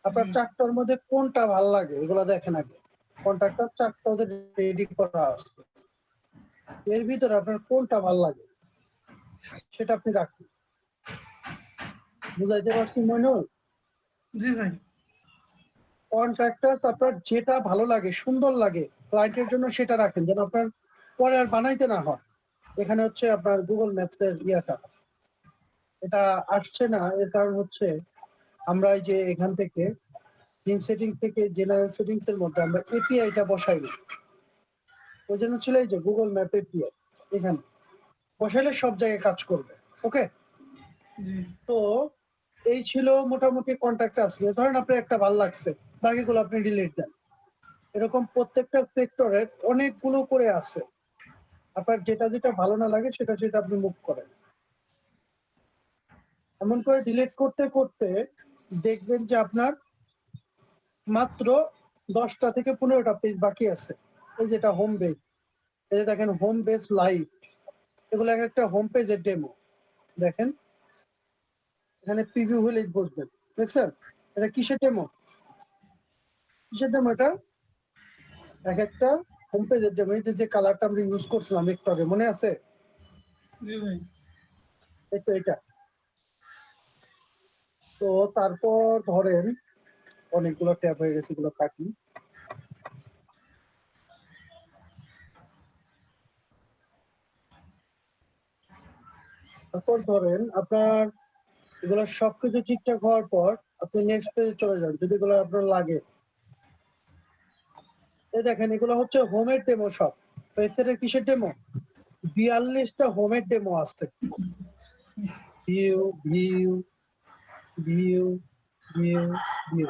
আপনার জি। 4টার মধ্যে কোনটা ভাল লাগে এগুলো দেখেন আগে। কন্ট্যাক্টটা 4টা ওদের রেডি করা আছে। এর ভিতরে আপনার কোনটা ভাল লাগে সেটা আপনি রাখুন। বুঝাইতে পারছি মইনুল? জি ভাই। কন্ট্রাক্টর আপনার যেটা ভালো লাগে, সুন্দর লাগে ক্লায়েন্টের জন্য সেটা রাখেন, যেন আপনার পরে আর বানাইতে না হয়। এখানে হচ্ছে আপনার গুগল ম্যাপস এর ইয়েটা, এটা আসছে না। এর কারণ হচ্ছে আমরা এই যে এখান থেকে থিম সেটিংস থেকে জেনারেল সেটিংস এর মধ্যে আমরা এপিআইটা বসাই না। ওই জন্য ছিল এই যে গুগল ম্যাপ এপিআই, এখানে বসাইলে সব জায়গায় কাজ করবে। ওকে, জি। তো এই ছিল মোটামুটি কন্ট্যাক্ট আসলে। ধরেন আপনার একটা ভালো লাগছে, বাকিগুলো আপনি ডিলিট দেন। এরকম প্রত্যেকটা সেক্টরে অনেকগুলো করে আছে। আপনার যেটা যেটা ভালো না লাগে সেটা সেটা আপনি মুভ করেন। এমন করে ডিলিট করতে করতে দেখবেন যে আপনার মাত্র 10টা থেকে 15টা পেজ বাকি আছে। এই যেটা হোম পেজ, এই যে দেখেন হোম পেজ লাইভ, এগুলো এক একটা হোম পেজের ডেমো। দেখেন এখানে প্রিভিউ হলে বসবেন, দেখছেন এটা কিসের ডেমো? কিসের ডেমো এটা? এক একটা হোম পেজের ডেমো। এই যে কালারটা আমরা ইউজ করছিলাম একটু আগে, মনে আছে? জি ভাই। এই তো এটা। তো তারপর ধরেন অনেকগুলো ট্যাব হয়ে গেছে, এগুলো কাটি। তারপর ধরেন আপনার এগুলো সবকিছু ঠিকঠাক হওয়ার পর আপনি নেক্সট পেজে চলে যান যদি এগুলো আপনার লাগে। এই দেখেন এগুলো হচ্ছে হোমের ডেমো সব। ওয়েবসাইটের কিসের ডেমো? 42টা হোমের ডেমো আছে। View view view view view.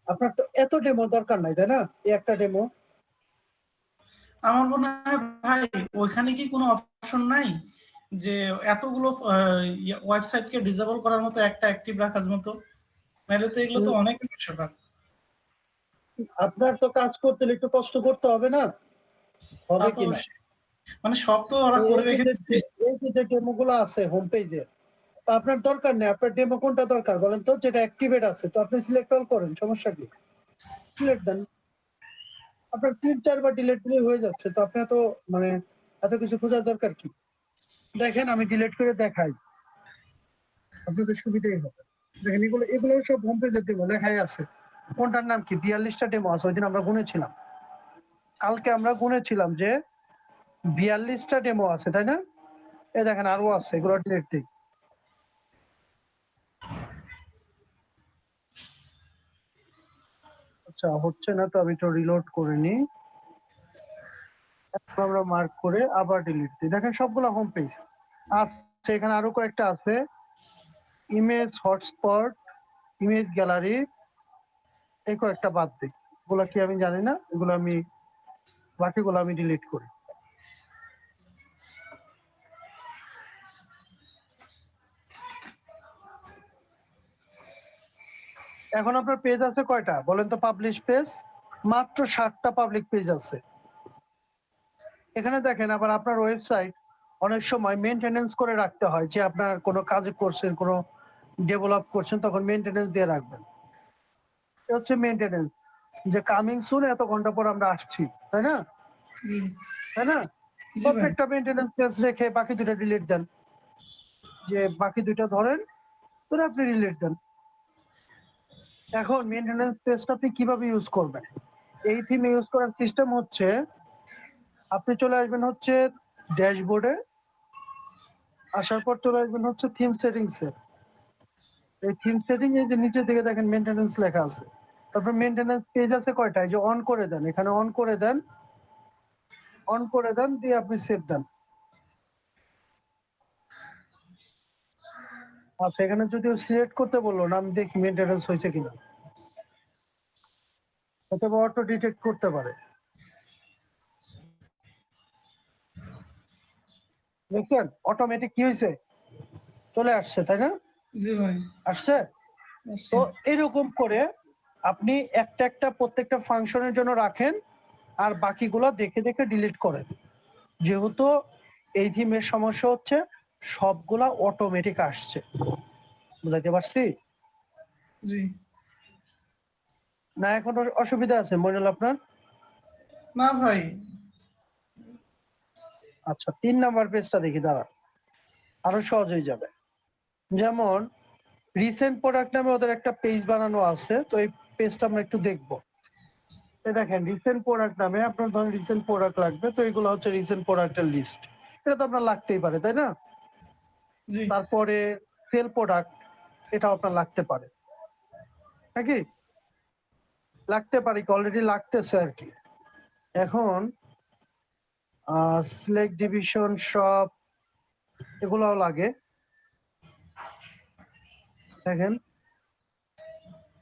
আপনার তো এত ডেমো দরকার নাই, তাই না? এই একটা ডেমো। আমার মনে হয় ভাই ওইখানে কি কোনো অপশন নাই যে এতগুলো ওয়েবসাইটকে ডিসেবল করার মতো, একটা অ্যাক্টিভ রাখার মতো? নাহলে তো এগুলো তো অনেক ব্যাপার। আপনার তো কাজ করতে হলে একটু কষ্ট করতে হবে না? তা হবে তো কিনা? অবশ্যই। মানে সব তো ওরা করে রেখে দিচ্ছে। এই যে ডেমো গুলো আছে হোম পেজে, তা আপনার দরকার নেই। আপনার ডেমো কোনটা দরকার বলেন তো? যেটা অ্যাক্টিভেট আছে, তো আপনি সিলেক্ট অল করেন, সমস্যা কি? সিলেক্ট দেন। আপনার 3 4 বার ডিলিট দিলে হয়ে যাচ্ছে। তো আপনার তো মানে এত কিছু খোঁজার দরকার কি? দেখেন আমি ডিলিট করে দেখাই, আপনাদের সুবিধাই হবে। দেখেন এগুলো এগুলো সব হোম পেজের ডেমো লেখাই আছে। কোনটার নাম কি? 42টা ডেমো আছে, ওই দিন আমরা গুনেছিলাম। কালকে আমরা গুনেছিলাম যে 42টা ডেমো আছে, তাই না? এই দেখেন আরো আছে, এগুলো ডিলিট দিই। আচ্ছা, হচ্ছে না তো, আমি তো রিলোড করে নিই। আমরা মার্ক করে আবার ডিলিট দিই। দেখেন সবগুলো হোম পেজ। আচ্ছা, এখানে আরো কয়েকটা আছে, ইমেজ হটস্পট, ইমেজ গ্যালারি, এই কয়েকটা বাদ দিই। এগুলো কি আমি জানি না, এগুলো আমি বাকিগুলো আমি ডিলিট করি। এখন আপনার পেজ আছে কয়টা বলেন তো? পাবলিশ পেজ মাত্র 7টা পাবলিক পেজ আছে। এখানে দেখেন আবার আপনার ওয়েবসাইট অনেক সময় মেইনটেনেন্স করে রাখতে হয়, যে আপনার কোনো কাজ করছেন, কোনো ডেভেলপ করছেন, তখন মেইনটেনেন্স দিয়ে রাখবেন। এটা হচ্ছে মেইনটেনেন্স, যে কামিং সুন এত ঘন্টা পর আমরা আসছি, তাই না? জি। তাই না? জি ভাই। প্রত্যেকটা মেইনটেনেন্স পেজ রেখে বাকি দুটো ডিলিট দেন। যে বাকি দুটো ধরেন, ধরে আপনি ডিলিট দেন। এখন মেইনটেনেন্স পেজটা আপনি কিভাবে ইউজ করবেন? এই থিম ইউজ করার সিস্টেম হচ্ছে, আপনি চলে আসবেন হচ্ছে ড্যাশবোর্ডে, আসার পর চলে আসবেন হচ্ছে থিম সেটিংস এ। এই থিম সেটিং এ যে নিচের দিকে দেখেন মেইনটেনেন্স লেখা আছে। তারপর মেইনটেনেন্স পেজ আছে কয়টা, এই যে অন করে দেন, এখানে অন করে দেন, অন করে দেন, দিয়ে আপনি সেভ দেন। আচ্ছা, এখানে যদি সিলেক্ট করতে বললো না, আমি দেখি মেইনটেনেন্স হয়েছে কিনা, অথবা অটো ডিটেক্ট করতে পারে। দেখছেন অটোমেটিক কি হয়েছে, চলে আসছে, তাই না? জি ভাই। আসছে। আচ্ছা। তো এরকম করে আপনি একটা একটা প্রত্যেকটা ফাংশনের জন্য রাখেন আর বাকিগুলো দেখে দেখে ডিলিট করেন। যেহেতু এই থিমের সমস্যা হচ্ছে সবগুলা অটোমেটিক আসছে, বুঝাইতে পারছি? জি। না এখন অসুবিধা আছে মইনুল আপনার? না ভাই। আচ্ছা 3 নাম্বার পেজটা দেখি, দাঁড়া আরো সহজ হয়ে যাবে। যেমন রিসেন্ট প্রোডাক্ট নামে ওদের একটা পেজ বানানো আছে, তো এই পেজটা আমরা একটু দেখবো। এই দেখেন রিসেন্ট প্রোডাক্ট নামে আপনার ধরেন রিসেন্ট প্রোডাক্ট লাগবে, তো এগুলো হচ্ছে রিসেন্ট প্রোডাক্টের লিস্ট। এটা তো আপনার লাগতেই পারে, তাই না? জি। তারপরে সেল প্রোডাক্ট, এটাও আপনার লাগতে পারে নাকি? লাগতে পারে কি, অলরেডি লাগতেছে আর কি। এখন সিলেক্ট ডিভিশন সব এগুলাও লাগে, দেখেন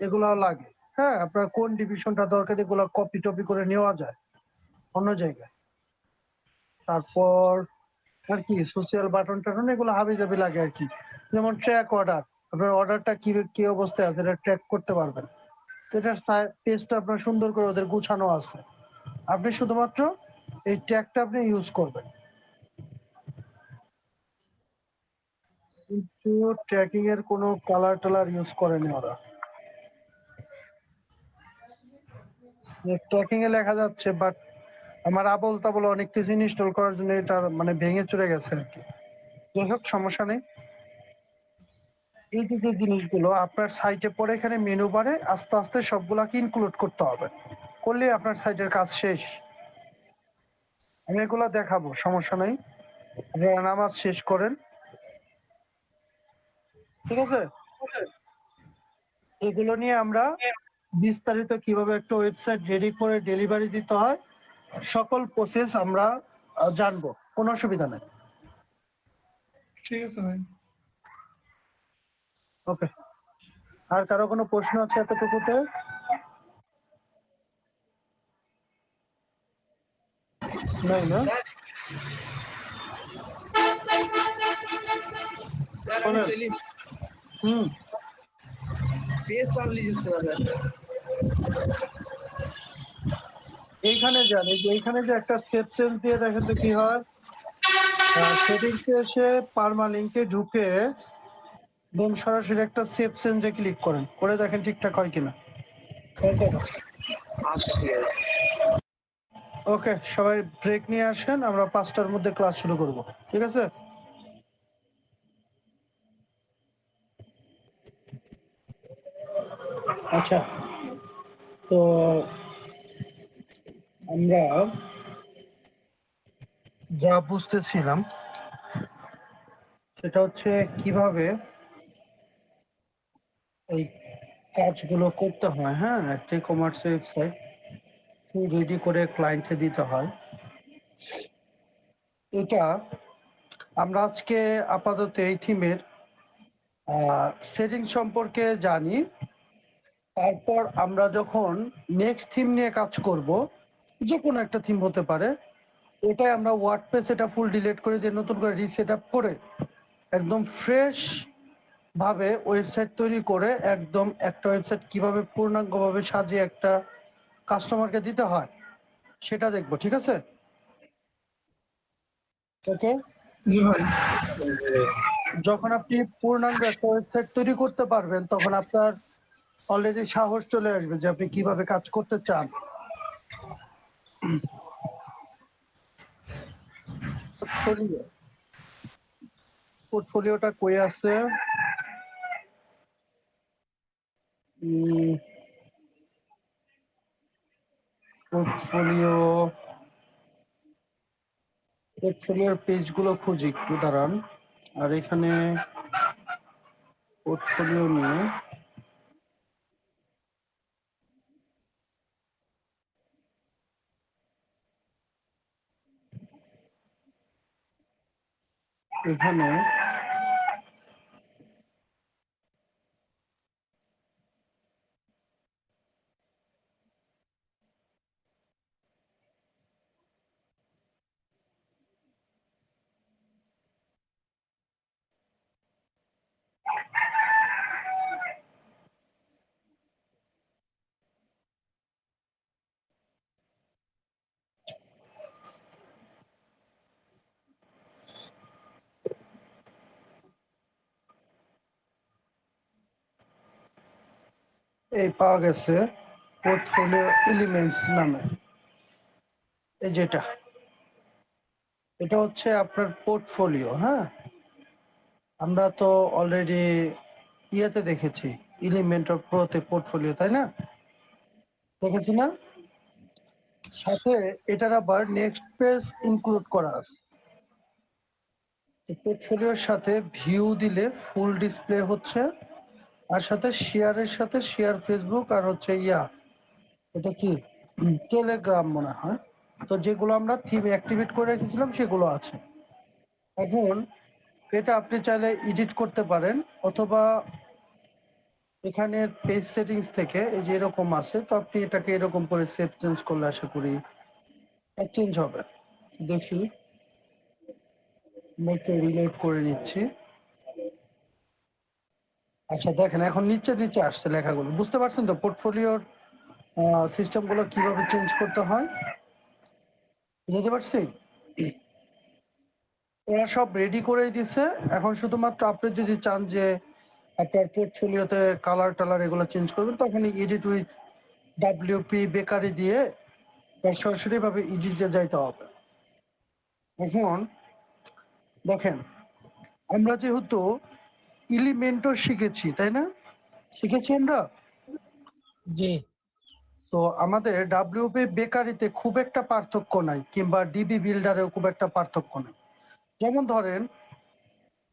এগুলাও লাগে। হ্যাঁ, আপনার কোন ডিভিশনটা দরকার এগুলো কপি টপি করে নেওয়া যায় অন্য জায়গায়। তারপর আর কি সোশ্যাল বাটন টাটন এগুলো হাবি জাবি লাগে আর কি। যেমন ট্র্যাক অর্ডার, আপনার অর্ডারটা কি কি অবস্থায় আছে এটা ট্র্যাক করতে পারবেন। তো এটার পেজটা আপনার সুন্দর করে ওদের গুছানো আছে, আপনি শুধুমাত্র এই ট্যাগটা আপনি ইউজ করবেন। কিন্তু ট্র্যাকিং এর কোনো কালার টালার ইউজ করেনি ওরা। ট্র্যাকিং এ লেখা যাচ্ছে বাট আমার আবল তাবল অনেক কিছু ইনস্টল করার জন্য এটা মানে ভেঙে চলে গেছে আর কি। যাই হোক সমস্যা নেই। এই যে জিনিসগুলো আপনার সাইটে পরে এখানে মেনু বারে আস্তে আস্তে সবগুলাকে ইনক্লুড করতে হবে, করলে আপনার সাইটের কাজ শেষ। আমি এগুলো দেখাবো, সমস্যা নেই। আপনারা নামাজ শেষ করেন, ঠিক আছে? এগুলো নিয়ে আমরা বিস্তারিত কিভাবে একটা ওয়েবসাইট রেডি করে ডেলিভারি দিতে হয় সকল প্রসেস আমরা জানবো, কোনো অসুবিধা নেই। ঠিক আছে ভাই। ওকে, আর কারো কোনো প্রশ্ন আছে এতটুকুতে? নাই না? স্যার আমি বলেন। সেলিম। হুম, পেজ পাবলিশ হচ্ছে না স্যার। এইখানে যান, এই যে এইখানে যে একটা সেভ চেঞ্জ দিয়ে দেখেন তো কি হয়। সেটিংসে এসে পারমালিঙ্কে ঢুকে দেন সরাসরি একটা সেভ চেঞ্জে ক্লিক করেন, করে দেখেন ঠিকঠাক হয় কিনা। আচ্ছা ঠিক আছে। ওকে, সবাই ব্রেক নিয়ে আসেন, আমরা 5টার মধ্যে ক্লাস শুরু করব, ঠিক আছে? আচ্ছা, তো আমরা যা বুঝতেছিলাম সেটা হচ্ছে কিভাবে এই কাজগুলো করতে হয়। হ্যাঁ, একটা কমার্স ওয়েবসাইট রেডি করে ক্লায়েন্টকে দিতে হয়। এটা আমরা আজকে আপাতত এই থিমের সেটিং সম্পর্কে জানি। তারপর আমরা যখন নেক্সট থিম নিয়ে কাজ করব, যে কোনো একটা থিম হতে পারে, এটাই আমরা ওয়ার্ডপ্রেস এটা ফুল ডিলিট করে দিয়ে নতুন করে রিসেট আপ করে একদম ফ্রেশ ভাবে ওয়েবসাইট তৈরি করে একদম একটা ওয়েবসাইট কিভাবে পূর্ণাঙ্গভাবে সাজিয়ে একটা কাস্টমারকে দিতে হয় সেটা দেখবো, ঠিক আছে? ওকে, জি ভাই। যখন আপনি পূর্ণাঙ্গ একটা ওয়েবসাইট তৈরি করতে পারবেন তখন আপনার অলরেডি সাহস চলে আসবে যে আপনি কিভাবে কাজ করতে চান। পোর্টফোলিও, পোর্টফোলিওটা কই আছে? পোর্টফোলিও, পোর্টফোলিওর পেজগুলো খুঁজি, একটু দাঁড়ান। আর এখানে পোর্টফোলিও নিয়ে এখানে এই পাওয়া গেছে পোর্টফোলিও এলিমেন্টস নামে। এই যেটা, এটা হচ্ছে আপনার পোর্টফোলিও। হ্যাঁ, আমরা তো অলরেডি ইয়েতে দেখেছি, এলিমেন্টর প্রোতে পোর্টফোলিও, তাই না? দেখেছি না? সাথে এটার আবার নেক্সট পেজ ইনক্লুড করা আছে। পোর্টফোলিওর সাথে ভিউ দিলে ফুল ডিসপ্লে হচ্ছে, আর সাথে শেয়ারের সাথে শেয়ার ফেসবুক, আর হচ্ছে এটা কি টেলিগ্রাম মনে হয়। তো যেগুলো আমরা থিম অ্যাক্টিভেট করে রেখেছিলাম সেগুলো আছে। এখন এটা আপনি চাইলে এডিট করতে পারেন, অথবা এখানে পেজ সেটিংস থেকে এই যে এরকম আছে, তো আপনি এটাকে এরকম করে সেভ চেঞ্জ করলে আশা করি চেঞ্জ হবে। দেখি, মেকে রিলেট করে নিচ্ছি। আচ্ছা দেখেন, এখন নিচে নিচে আসছে লেখাগুলো, বুঝতে পারছেন তো পোর্টফোলিওর সিস্টেমগুলো কিভাবে চেঞ্জ করতে হয়? বুঝতে পারছি। এরা সব রেডি করেই দিছে। এখন শুধুমাত্র আপনি যদি চান যে আপনার পোর্টফোলিওতে কালার টালার এগুলো চেঞ্জ করবেন, তখন এডিট উইথ ডাব্লিউপি বেকারি দিয়ে সরাসরি ভাবে এডিটে যাইতে হবে। এখন দেখেন, আমরা যেহেতু এলিমেন্টও শিখেছি, তাই না? শিখেছি আমরা। জি। তো আমাদের ডাব্লিউপি বেকারিতে খুব একটা পার্থক্য নাই, কিংবা ডিবি বিল্ডারেও খুব একটা পার্থক্য নাই। যেমন ধরেন,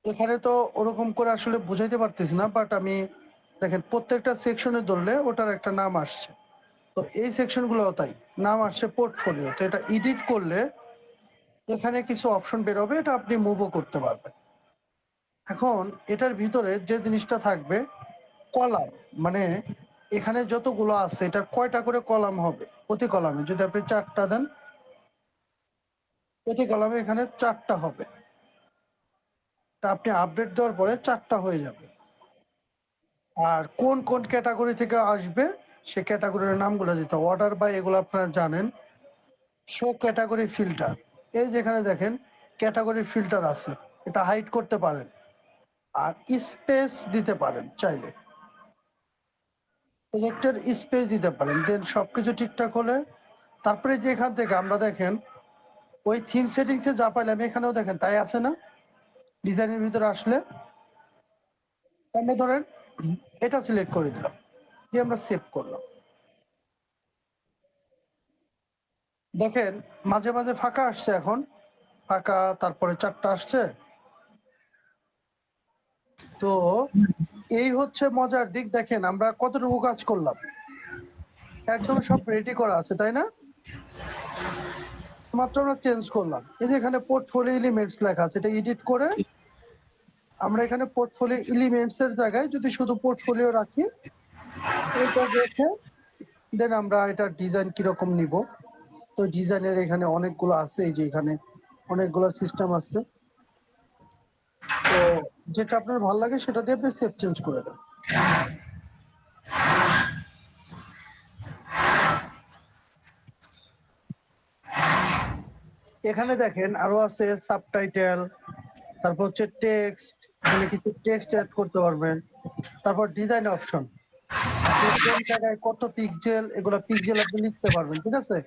এখানে তো ওরকম করে আসলে বুঝাইতে পারতেছি না, বাট আমি দেখেন প্রত্যেকটা সেকশনে ধরলে ওটার একটা নাম আসছে। তো এই সেকশনগুলো তাই নাম আসছে পোর্টফোলিও। তো এটা এডিট করলে এখানে কিছু অপশন বেরোবে, এটা আপনি মুভও করতে পারবেন। এখন এটার ভিতরে যে জিনিসটা থাকবে কলাম, মানে এখানে যতগুলো আছে এটার কয়টা করে কলাম হবে। প্রতি কলামে যদি আপনি 4টা দেন, প্রতি কলামে এখানে 4টা হবে। তা আপনি আপডেট দেওয়ার পরে 4টা হয়ে যাবে। আর কোন কোন ক্যাটাগরি থেকে আসবে সে ক্যাটাগরির নামগুলো দিতে হবে। অর্ডার বাই এগুলো আপনারা জানেন। শো ক্যাটাগরি ফিল্টার, এই যেখানে দেখেন ক্যাটাগরি ফিল্টার আছে, এটা হাইড করতে পারেন। আর স্পেস দিতে পারেন চাইলে, প্রজেক্টের স্পেস দিতে পারেন। দেন সবকিছু ঠিকঠাক হলে তারপরে যে এখান থেকে আমরা দেখেন ওই থিম সেটিংসে যা পাইলাম এখানেও দেখেন তাই আছে না? ডিজাইনের ভিতরে আসলে আমরা ধরেন এটা সিলেক্ট করে দিলাম, দিয়ে আমরা সেভ করলাম। দেখেন মাঝে মাঝে ফাঁকা আসছে, এখন ফাঁকা, তারপরে 4টা আসছে। তো এই হচ্ছে মজার দিক। দেখেন আমরা কতটুকু কাজ করলাম, একদম সব রেডি করা আছে, তাই না? মাত্র আমরা চেঞ্জ করলাম। এই যে এখানে পোর্টফোলিও এলিমেন্টস লেখা আছে, এটা এডিট করে আমরা এখানে পোর্টফোলিও এলিমেন্টস এর জায়গায় যদি শুধু পোর্টফোলিও রাখি, এটা রেখে দেন আমরা এটা ডিজাইন কিরকম নিব। তো ডিজাইনের এখানে অনেকগুলো আছে, এই যে এখানে অনেকগুলো সিস্টেম আছে। তো যেটা আপনার ভালো লাগে সেটা দিয়ে আপনি সেভ চেঞ্জ করে দেন। এখানে দেখেন আরো আছে সাবটাইটেল, তারপর হচ্ছে টেক্সট, এখানে কিছু টেক্সট অ্যাড করতে পারবেন। তারপর ডিজাইন অপশন, কোন জায়গায় কত পিক্সেল, এগুলো পিক্সেল আপনি লিখতে পারবেন, ঠিক আছে?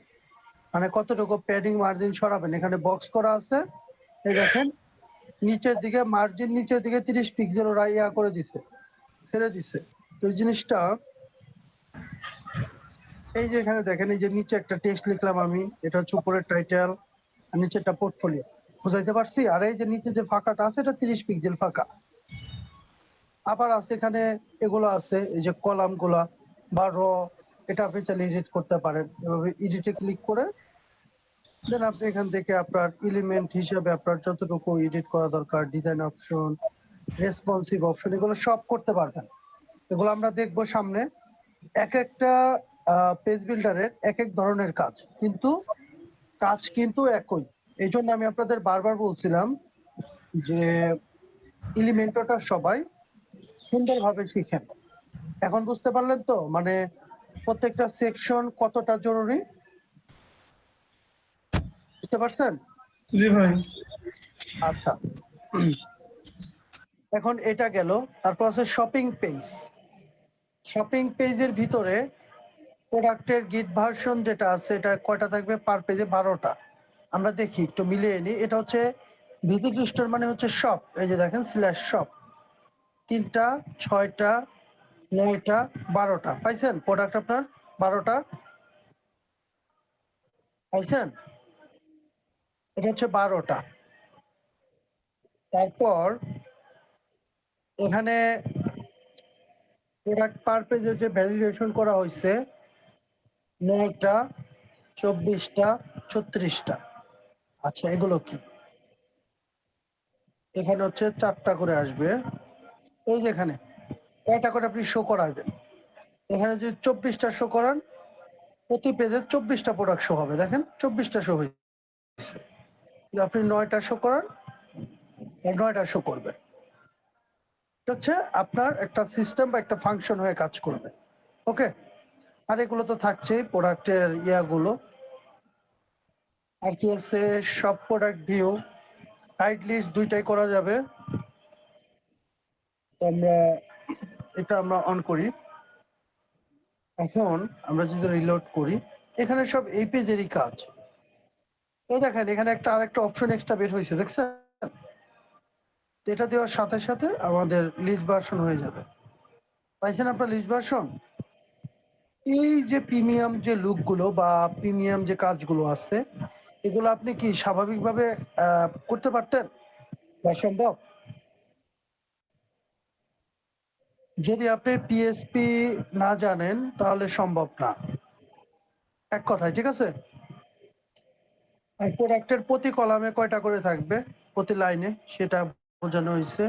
মানে কতটুকু প্যাডিং মার্জিন সরাবেন, এখানে বক্স করা আছে। এই দেখেন নিচের দিকে মার্জিন, নিচের দিকে 30 পিক্সেল ওরা করে দিছে, ছেড়ে দিছে। তো এই জিনিসটা, এই যে এখানে দেখেন এই যে নিচে একটা টেক্সট লিখলাম আমি, এটা হচ্ছে উপরের টাইটেল আর নিচেরটা পোর্টফোলিও, বুঝাইতে পারছি? আর এই যে নিচে যে ফাঁকাটা আছে এটা 30 পিক্সেল ফাঁকা। আবার আছে এখানে এগুলো আছে, এই যে কলাম গুলা বা র, এটা আপনি চাইলে এডিট করতে পারেন। এভাবে এডিটে ক্লিক করে দেন আপনি এখান থেকে আপনার এলিমেন্ট হিসেবে আপনার যতটুকু এডিট করা দরকার, ডিজাইন অপশন, রেসপন্সিভ অপশন, এগুলো সব করতে পারবেন। এগুলো আমরা দেখবো সামনে। এক একটা পেজ বিল্ডারের এক এক ধরনের কাজ, কিন্তু কাজ কিন্তু একই। এই জন্য আমি আপনাদের বারবার বলছিলাম যে এলিমেন্টরটা সবাই সুন্দরভাবে শিখেন। এখন বুঝতে পারলেন তো, মানে প্রত্যেকটা সেকশন কতটা জরুরি, বুঝতে পারছেন? জি ভাই। আচ্ছা, এখন এটা গেল। তারপর আছে শপিং পেজ। শপিং পেজের ভিতরে প্রোডাক্টের গিট ভার্সন যেটা আছে এটা কয়টা থাকবে? পার পেজে 12টা। আমরা দেখি একটু মিলিয়ে নিই। এটা হচ্ছে ভিজিট স্টোর মানে হচ্ছে শপ, এই যে দেখেন /শপ। 3টা, 6টা, 9টা, 12টা পাইছেন? প্রোডাক্ট আপনার 12টা পাইছেন? এটা হচ্ছে 12টা। তারপর এখানে প্রোডাক্ট পার পেজে যে ভ্যালিডেশন করা হয়েছে 9টা, 24টা, 36টা। আচ্ছা, এগুলো কি? এখানে হচ্ছে 4টা করে আসবে। এই যে এখানে কয়টা করে আপনি শো করাবেন? এখানে যদি 24টা শো করান, প্রতি পেজে 24টা প্রোডাক্ট শো হবে। দেখেন 24টা শো হয়েছে। যদি আপনি 9টা শো করান, 9টা শো করবে। এটা হচ্ছে আপনার একটা সিস্টেম বা একটা ফাংশন হয়ে কাজ করবে। ওকে, আর এগুলো তো থাকছেই প্রোডাক্টের ইয়াগুলো। আর কি আছে? সব প্রোডাক্ট ভিউ, টাইট লিস্ট দুইটাই করা যাবে। তো আমরা অন করি। এখন আমরা যদি রিলোড করি, এখানে সব এই পেজেরই কাজ। এই দেখেন এখানে আরেকটা অপশন এক্সট্রা বের হয়েছে, দেখছেন? এটা দেওয়ার সাথে সাথে আমাদের লিস্ট ভার্সন হয়ে যাবে। পাইছেন আপনার লিস্ট ভার্সন? এই যে প্রিমিয়াম যে লুকগুলো বা প্রিমিয়াম যে কাজগুলো আছে, এগুলো আপনি কি স্বাভাবিকভাবে করতে পারতেন বা সম্ভব? যদি আপনি পিএসপি না জানেন তাহলে সম্ভব না, এক কথায়, ঠিক আছে? আর প্রোডাক্টের প্রতি কলামে কয়টা করে থাকবে, প্রতি লাইনে, সেটা বোঝানো হয়েছে।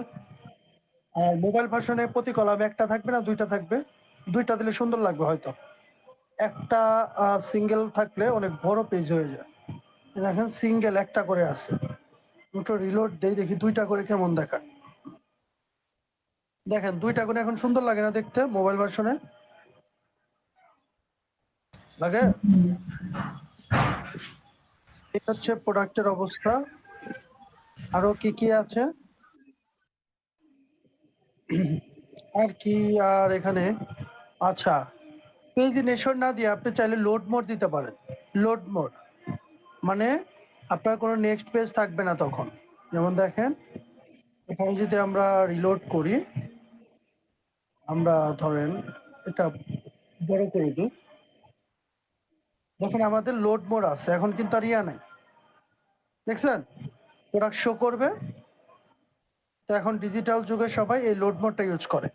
আর মোবাইল ভার্সনে প্রতি কলামে একটা থাকবে না দুইটা থাকবে? দুইটা দিলে সুন্দর লাগবে হয়তো। একটা সিঙ্গেল থাকলে অনেক বড় পেজ হয়ে যায়। দেখেন সিঙ্গেল একটা করে আছে। দুটো রিলোড দেই, দেখি দুইটা করে কেমন দেখায়। দেখেন দুইটা করে এখন সুন্দর লাগে না দেখতে মোবাইল ভার্সনে? লাগে? এটা হচ্ছে প্রোডাক্টের অবস্থা। আরো কি কি আছে? আর কি? আর এখানে আচ্ছা, পেজ নেশন না দিয়ে আপনি চাইলে লোড মোড দিতে পারেন। লোড মোড মানে আপনার কোনো নেক্সট পেজ থাকবে না তখন। যেমন দেখেন এখানে যদি আমরা রিলোড করি, আমরা ধরেন এটা বড় করে দিই, দেখেন আমাদের লোড মোড আছে, এখন কিন্তু আর ইয়া নাই, দেখছেন? প্রোডাক্ট শো করবে। তো এখন ডিজিটাল যুগে সবাই এই লোড মোডটা ইউজ করে,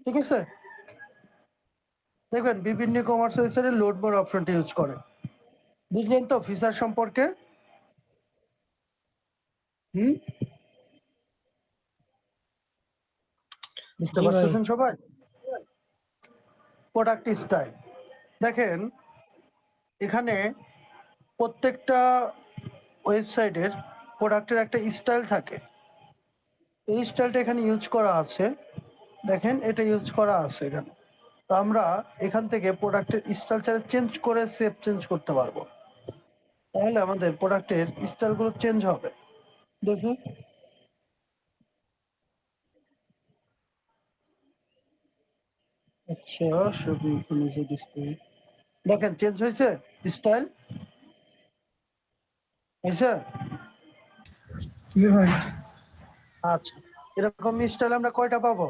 ঠিক আছে? দেখবেন বিভিন্ন কমার্স ওয়েবসাইটে লোড মোড অপশনটা ইউজ করে। বুঝলেন তো ফিচার সম্পর্কে? হুম, বুঝতে জি ভাই। পারতেছেন সবাই? প্রোডাক্ট স্টাইল দেখেন, এখানে প্রত্যেকটা ওয়েবসাইটের প্রোডাক্টের একটা স্টাইল থাকে। এই স্টাইলটা এখানে ইউজ করা আছে, দেখেন এটা ইউজ করা আছে এখানে। তো আমরা এখান থেকে প্রোডাক্টের স্টাইল চেঞ্জ করে সেভ চেঞ্জ করতে পারবো। তাহলে আমাদের প্রোডাক্টের স্টাইলগুলো চেঞ্জ হবে। দেখি, আচ্ছা দেখেন চেঞ্জ হয়েছে স্টাইল, হয়েছে? জি ভাই। আচ্ছা, এরকম স্টাইল আমরা কয়টা পাবো?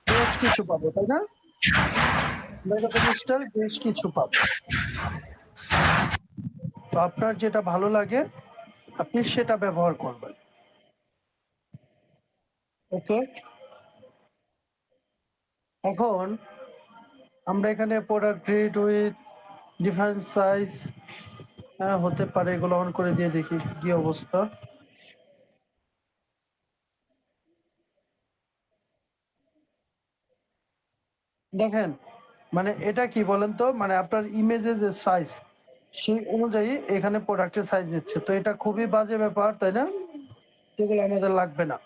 বেশ কিছু পাবো, তাই না? এরকম স্টাইল বেশ কিছু পাবো। তো আপনার যেটা ভালো লাগে আপনি সেটা ব্যবহার করবেন। ওকে, এখন আমরা এখানে product grid with different size হতে পারে, এগুলো অন করে দিয়ে দেখি কি অবস্থা। দেখেন মানে এটা কি বলেন তো, মানে আপনার ইমেজের যে সাইজ সেই অনুযায়ী এখানে প্রোডাক্টের সাইজ দিচ্ছে। তো এটা খুবই বাজে ব্যাপার, তাই না? এগুলো আমাদের লাগবে না।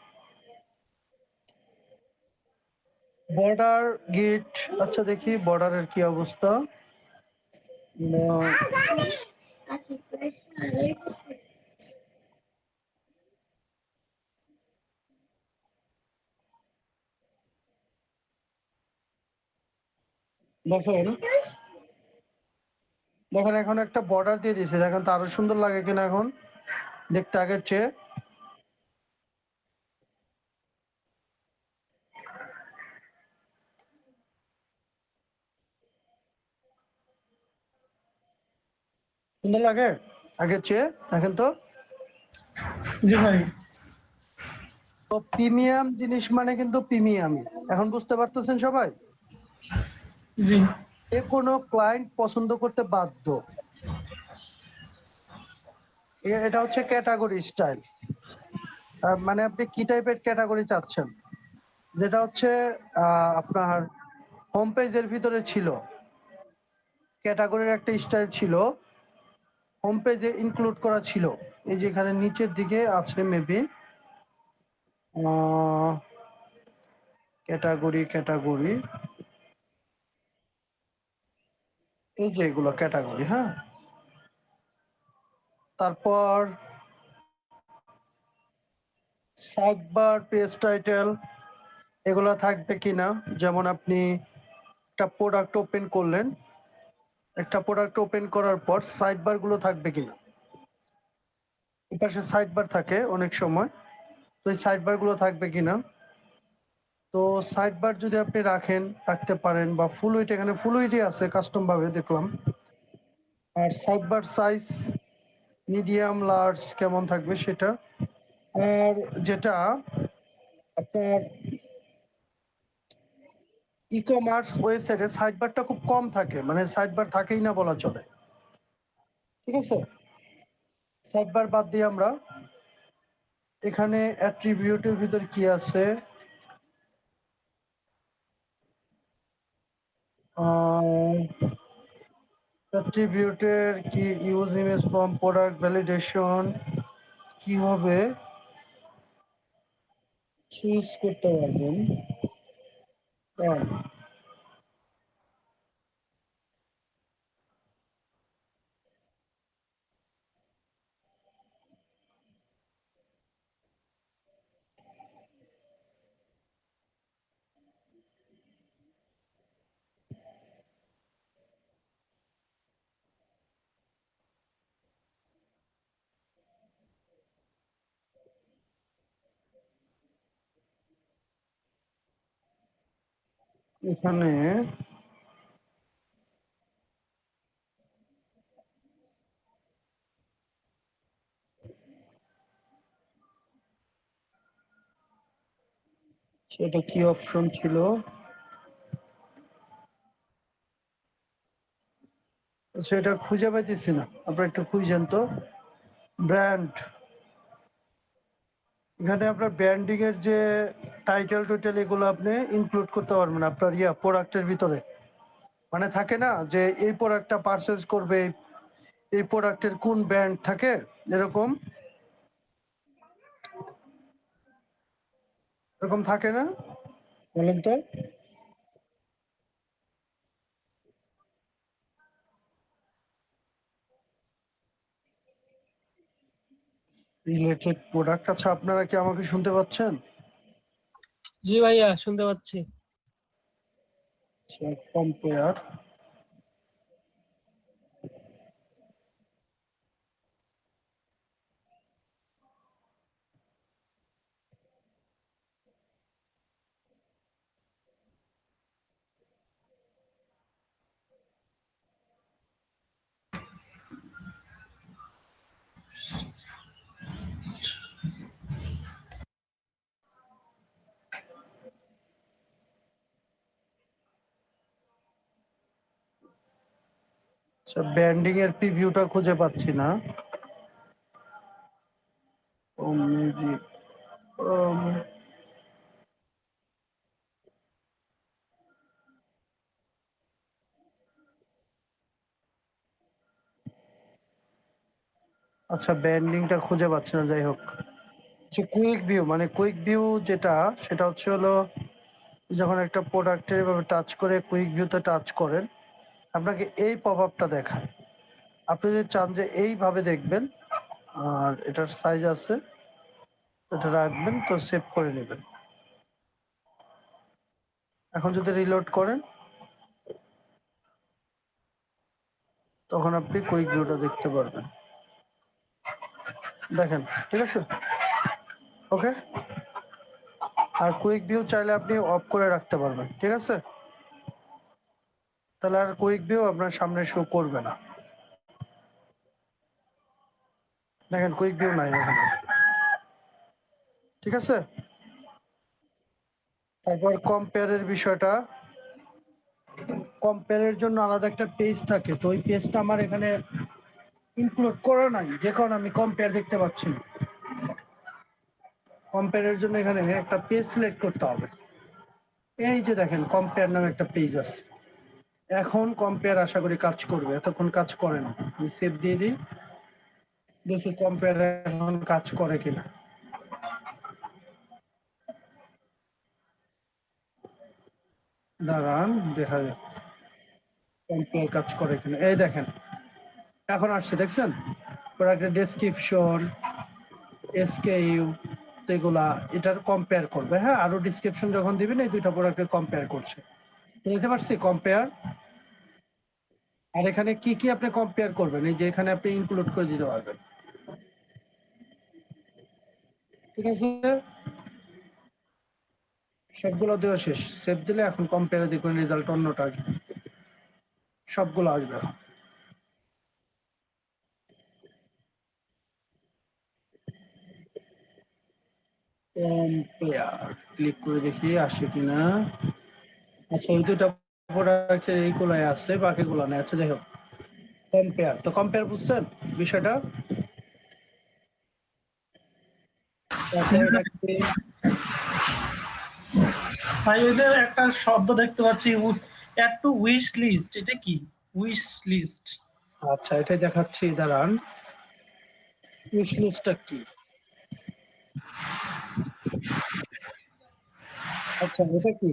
বর্ডার গিট, আচ্ছা দেখি বর্ডারের কি অবস্থা। দেখেন দেখেন এখন একটা বর্ডার দিয়ে দিয়েছে, দেখেন তো আরো সুন্দর লাগে কিনা এখন দেখতে আগের চেয়ে। সুন্দর লাগে আগের চেয়ে, দেখেন তো। জি ভাই। তো প্রিমিয়াম জিনিস মানে কিন্তু প্রিমিয়ামই, এখন বুঝতে পারতেছেন সবাই। জি যে কোনো ক্লায়েন্ট পছন্দ করতে বাধ্য। এটা হচ্ছে ক্যাটাগরি স্টাইল। মানে আপনি কি টাইপের ক্যাটাগরি চাচ্ছেন, যেটা হচ্ছে আপনার হোম পেজের ভিতরে ছিল ক্যাটাগরির একটা স্টাইল ছিল, হোম পেজে ইনক্লুড করা ছিল। এই যে এখানে নিচের দিকে আছে মেবি ক্যাটাগরি ক্যাটাগরি, এই যে এগুলো ক্যাটাগরি। হ্যাঁ, তারপর সাইড বার, পেজ টাইটেল এগুলো থাকবে কিনা। যেমন আপনি একটা প্রোডাক্ট ওপেন করলেন, একটা প্রোডাক্ট ওপেন করার পর সাইড বার গুলো থাকবে কিনা। এপাশে সাইড বার থাকে অনেক সময়, তো এই সাইড বার গুলো থাকবে কিনা। তো সাইড বার যদি আপনি রাখতে পারেন, বা ফুল উইট, এখানে ফুল উইটই আছে কাস্টম ভাবে দেখলাম। আর side bar size medium large কেমন থাকবে সেটা। আর যেটা আপনার ই কমার্স ওয়েবসাইটে সাইড বারটা খুব কম থাকে, মানে সাইড বার থাকেই না বলা চলে। ঠিক আছে, সাইড বার বাদ দিয়ে আমরা এখানে অ্যাট্রিবিউটের ভিতর কি আছে, অ্যাট্রিবিউটের কি, use image from product validation কি হবে চুজ করতে পারবেন। এখানে সেটা কি অপশন ছিল, সেটা খুঁজে পাইতেছি না, আপনারা একটু খুঁজেন তো। ব্র্যান্ড, এখানে আপনার ব্র্যান্ডিং এর যে টাইটেল টোটাল এগুলো আপনি ইনক্লুড করতে পারবেন আপনার প্রোডাক্টের ভিতরে। মানে থাকে না যে এই প্রোডাক্টটা পারচেজ করবে, এই প্রোডাক্টের কোন ব্র্যান্ড থাকে এরকম, এরকম থাকে না, বলেন তো। Related product. আচ্ছা, আপনারা কি আমাকে শুনতে পাচ্ছেন? জি ভাইয়া, শুনতে পাচ্ছি। কম্পেয়ার, আচ্ছা ব্র্যান্ডিং এর প্রিভিউটা খুঁজে পাচ্ছি না। মিউজিক, আচ্ছা ব্র্যান্ডিংটা খুঁজে পাচ্ছি না, যাই হোক। আচ্ছা কুইক ভিউ, মানে কুইক ভিউ যেটা, সেটা হচ্ছে হলো যখন একটা প্রোডাক্টের এভাবে টাচ করে কুইক ভিউতে টাচ করেন, আপনাকে এই পপ আপটা দেখায়। আপনি যদি চান যে এইভাবে দেখবেন, আর এটার সাইজ আছে, এটা রাখবেন, তো সেভ করে নেবেন। এখন যদি রিলোড করেন, তখন আপনি কুইক ভিউটা দেখতে পারবেন। দেখেন, ঠিক আছে, ওকে। আর কুইক ভিউ চাইলে আপনি অফ করে রাখতে পারবেন, ঠিক আছে। তাহলে আর কুইক ভিউ আপনার সামনে শো করবে না। দেখেন কুইক ভিউ নাই এখানে, ঠিক আছে। তারপর কম্পেয়ারের বিষয়টা, কম্পেয়ারের জন্য আলাদা একটা পেজ থাকে, তো ওই পেজটা আমার এখানে ইনক্লুড করা নাই, যে কারণে আমি কম্পেয়ার দেখতে পাচ্ছি না। কম্পেয়ারের জন্য এখানে একটা পেজ সিলেক্ট করতে হবে। এই যে দেখেন কম্পেয়ার নামে একটা পেজ আছে। এখন কম্পেয়ার আশা করি কাজ করবে, এতক্ষণ কাজ করে না। আমি সেভ দিয়ে দিই, দেখি কম্পেয়ার এখন কাজ করে কিনা। দাঁড়ান, দেখা যাক কম্পেয়ার কাজ করে কিনা। এই দেখেন এখন আসছে, দেখছেন প্রোডাক্টের ডেসক্রিপশন, এসকেইউ, এগুলা এটার কম্পেয়ার করবে। হ্যাঁ, আরো ডিসক্রিপশন যখন দিবেন এই দুইটা প্রোডাক্টের কম্পেয়ার করছে, বুঝতে পারছি কম্পেয়ার। আর এখানে কি কি আপনি কম্পেয়ার করবেন, এই যে এখানে আপনি ইনক্লুড করে দিতে পারবেন, ঠিক আছে। সবগুলো দেওয়া শেষ, সেভ দিলে এখন কম্পেয়ারে দেখুন রেজাল্ট অন্যটা আসবে, সবগুলো আসবে। কম্পেয়ার ক্লিক করে দেখি আসে কিনা। আচ্ছা, এই দুটা প্রোডাক্টের এইগুলাই আছে, বাকিগুলো নেই। আচ্ছা, যাই হোক, কম্পেয়ার তো কম্পেয়ার বুঝছেন বিষয়টা। তারপর এটাকে ভাই এদের একটা শব্দ দেখতে পাচ্ছি, অ্যাড টু উইশ লিস্ট, এটা কি উইশ লিস্ট? আচ্ছা এটাই দেখাচ্ছি, দাঁড়ান। উইশ লিস্টটা কি? আচ্ছা, এটা কি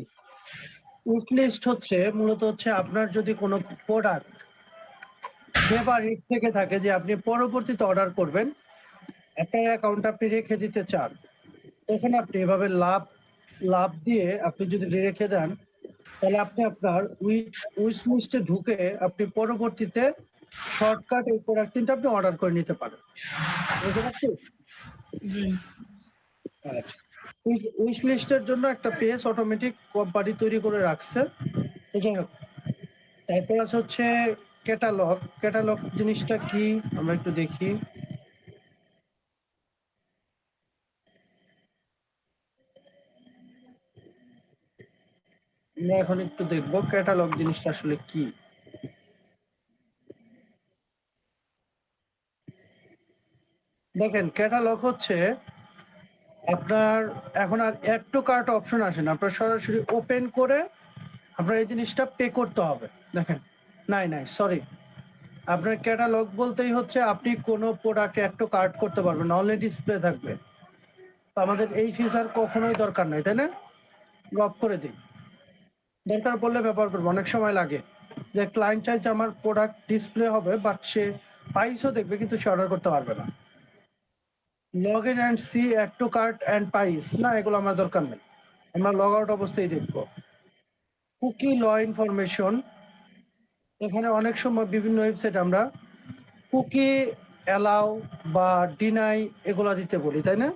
উইশ লিস্ট হচ্ছে মূলত হচ্ছে আপনার যদি কোনো প্রোডাক্ট ফেভারিট থেকে থাকে, যে আপনি পরবর্তীতে অর্ডার করবেন, একটা অ্যাকাউন্ট আপনি রেখে দিতে চান, তখন আপনি এভাবে লাভ লাভ দিয়ে আপনি যদি রেখে দেন, তাহলে আপনি আপনার উইশ লিস্টে ঢুকে আপনি পরবর্তীতে শর্টকাট এই প্রোডাক্ট কিন্তু আপনি অর্ডার করে নিতে পারেন, বুঝতে পারছি। আচ্ছা, উইশ লিস্টের জন্য একটা পেজ অটোমেটিক কোম্পানি তৈরি করে রাখছে, ঠিক আছে। তারপর আছে হচ্ছে ক্যাটালগ। ক্যাটালগ জিনিসটা কি আমরা একটু দেখি। আমরা এখন একটু দেখবো ক্যাটালগ জিনিসটা আসলে কি। দেখেন ক্যাটালগ হচ্ছে আপনার এখন আর অ্যাড টু কার্ট অপশন আসে না, আপনার সরাসরি ওপেন করে আপনার এই জিনিসটা পে করতে হবে। দেখেন, নাই নাই সরি, আপনার ক্যাটালগ বলতেই হচ্ছে আপনি কোনো প্রোডাক্ট অ্যাড টু কার্ট করতে পারবেন না, অনলি ডিসপ্লে থাকবে। তো আমাদের এই ফিচার কখনোই দরকার নাই, তাই না? অফ করে দিই, দরকার পড়লে ব্যবহার করবো, অনেক সময় লাগে যে ক্লায়েন্ট চাইছে আমার প্রোডাক্ট ডিসপ্লে হবে বাট সে প্রাইসও দেখবে কিন্তু সে অর্ডার করতে পারবে না। Log in and see add to cart and price, না এগুলো আমার দরকার নেই, আমরা লগ আউট অবস্থায় দেখবো। কুকি ল ইনফরমেশন, এখানে অনেক সময় বিভিন্ন ওয়েবসাইট আমরা কুকি অ্যালাউ বা ডিনাই এগুলা দিতে বলি, তাই না?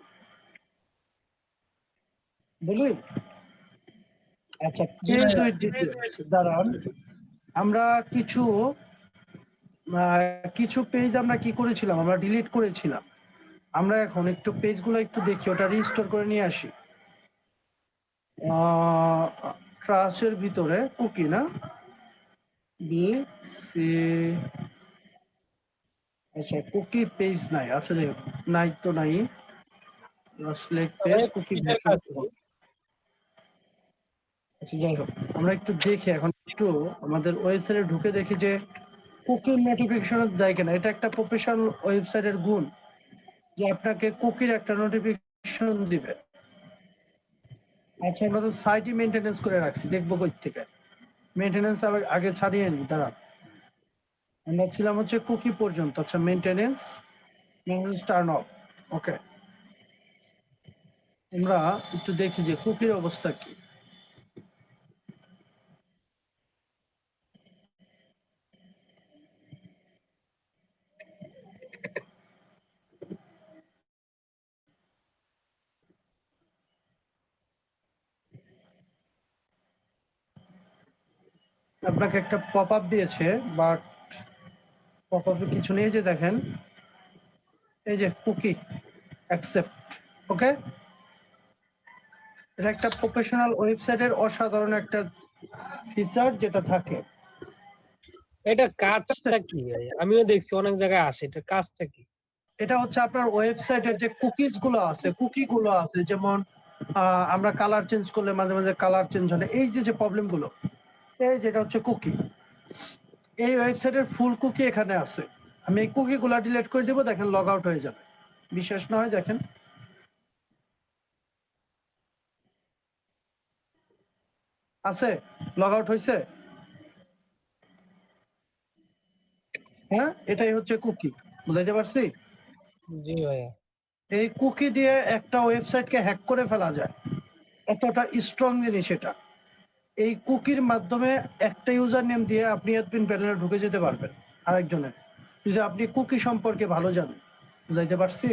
বলি। আচ্ছা, পেজ উইথ ডিটেইলস, দাঁড়ান আমরা কিছু কিছু পেজ আমরা কি করেছিলাম, আমরা ডিলিট করেছিলাম। আমরা এখন একটু পেজগুলো একটু দেখি, ওটা রিস্টোর করে নিয়ে আসি। ট্রাসের ভিতরে কুকি না বি সি, আচ্ছা কুকি পেজ নাই, আচ্ছা যাই হোক, নাই তো নাই, সিলেক্ট পেজ কুকি। আচ্ছা যাই হোক, আমরা একটু দেখি এখন, একটু আমাদের ওয়েবসাইটে ঢুকে দেখি যে কুকির নোটিফিকেশন দেয় কিনা। এটা একটা প্রফেশনাল ওয়েবসাইটের গুণ যে আপনাকে কুকির একটা নোটিফিকেশন দিবে। আচ্ছা, আমরা তো সাইটই মেনটেনেন্স করে রাখছি, দেখবো কই থেকে মেনটেনেন্স আগে ছাড়িয়ে নি। দাঁড়ান, আমরা ছিলাম হচ্ছে কুকি পর্যন্ত। আচ্ছা, মেনটেনেন্স টার্ন অফ, ওকে। আমরা একটু দেখি যে কুকির অবস্থা কি। আপনাকে একটা পপ আপ দিয়েছে, বাট পপ আপে কিছু নেই। যে দেখেন, এই যে কুকি অ্যাকসেপ্ট, ওকে। এটা একটা প্রফেশনাল ওয়েবসাইটের অসাধারণ একটা ফিচার যেটা থাকে। এটার কাজটা কি ভাই? আমিও দেখছি অনেক জায়গায় আসে, এটার কাজটা কি? এটা হচ্ছে আপনার ওয়েবসাইটের যে কুকিজ গুলো আছে, যেমন আমরা কালার চেঞ্জ করলে মাঝে মাঝে কালার চেঞ্জ হলে এই যে প্রবলেম গুলো, এই যেটা হচ্ছে কুকি, এই ওয়েবসাইটের ফুল কুকি এখানে আছে। আমি এই কুকি গুলা ডিলিট করে দিব, দেখেন লগ আউট হয়ে যাবে। বিশেষ না হয়, দেখেন আছে, লগ আউট হয়েছে। হ্যাঁ, এটাই হচ্ছে কুকি, বুঝাইতে পারছি? জি ভাইয়া। এই কুকি দিয়ে একটা ওয়েবসাইটকে হ্যাক করে ফেলা যায়, এতটা স্ট্রং জিনিস এটা। এই কুকির মাধ্যমে একটা ইউজার নেম দিয়ে আপনি অ্যাডমিন প্যানেলে ঢুকে যেতে পারবেন আরেকজনের, যদি আপনি কুকি সম্পর্কে ভালো জানেন। বুঝাইতে পারছি?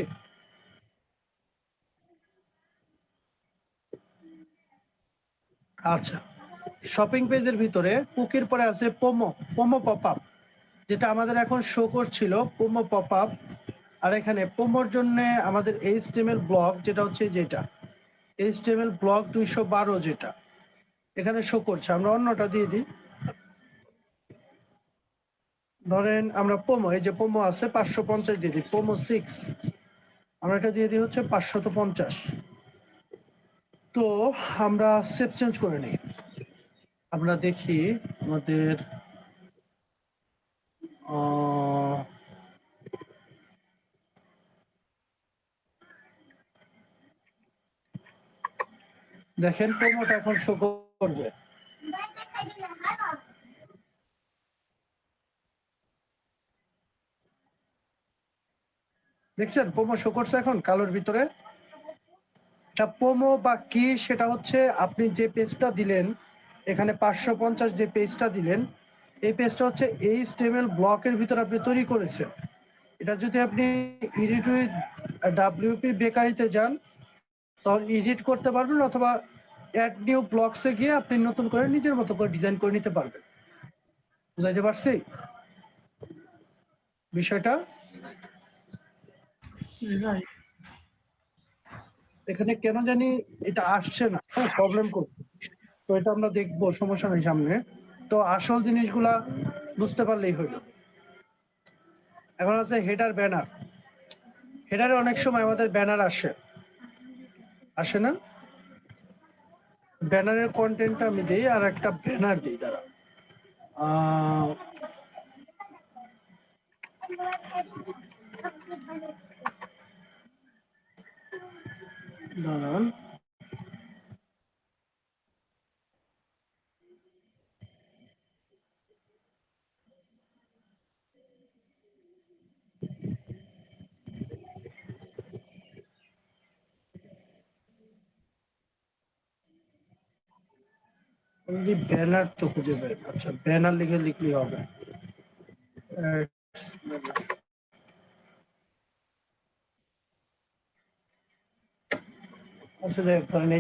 আচ্ছা, শপিং পেজের ভিতরে কুকির পরে আছে পোমো, পোমো পপ আপ, যেটা আমাদের এখন শো করছিল পোমো পপ আপ। আর এখানে পোমোর জন্য আমাদের এইচটিএমএল ব্লক, যেটা হচ্ছে যেটা এইচটিএমএল ব্লক 212, যেটা এখানে শো করছে। আমরা অন্যটা দিয়ে দিই। ধরেন আমরা পোমো, এই যে পোমো আছে 550 দিয়ে দিই, পোমো 6 আমরা এটা দিয়ে দিই হচ্ছে 550। তো আমরা সেভ চেঞ্জ করে নিই। আমরা দেখি আমাদের দেখেন পোমোটা এখন শো করবে। দেখছেন পোমো শো করছে এখন কালোর ভিতরে। পোমো বা কি সেটা হচ্ছে আপনি যে পেজটা দিলেন, এখানে 550 যে পেজটা দিলেন, এই পেজটা হচ্ছে এইচটিএমএল ব্লকের ভিতরে আপনি তৈরি করেছেন। এটা যদি আপনি এডিট উইথ ডাব্লিউপি বেকারিতে যান, তখন এডিট করতে পারবেন, অথবা অ্যাড নিউ ব্লকসে গিয়ে আপনি নতুন করে নিজের মতো করে ডিজাইন করে নিতে পারবেন। বুঝাইতে পারছি বিষয়টা? ভাই এখানে কেন জানি এটা আসছে না, প্রবলেম করছে। তো এটা আমরা দেখবো, সমস্যা নেই সামনে। তো আসল জিনিসগুলা বুঝতে পারলেই হইলো। এখন আছে হেডার ব্যানার। হেডারে অনেক সময় আমাদের ব্যানার আসে না? ব্যানারের কন্টেন্টটা আমি দিই, আর একটা ব্যানার দিই, দাঁড়া দাঁড়ান। ব্যানার তো খুঁজে পাই। আচ্ছা, ব্যানার লিখলেই হবে। আচ্ছা, যাই হোক, ধরেন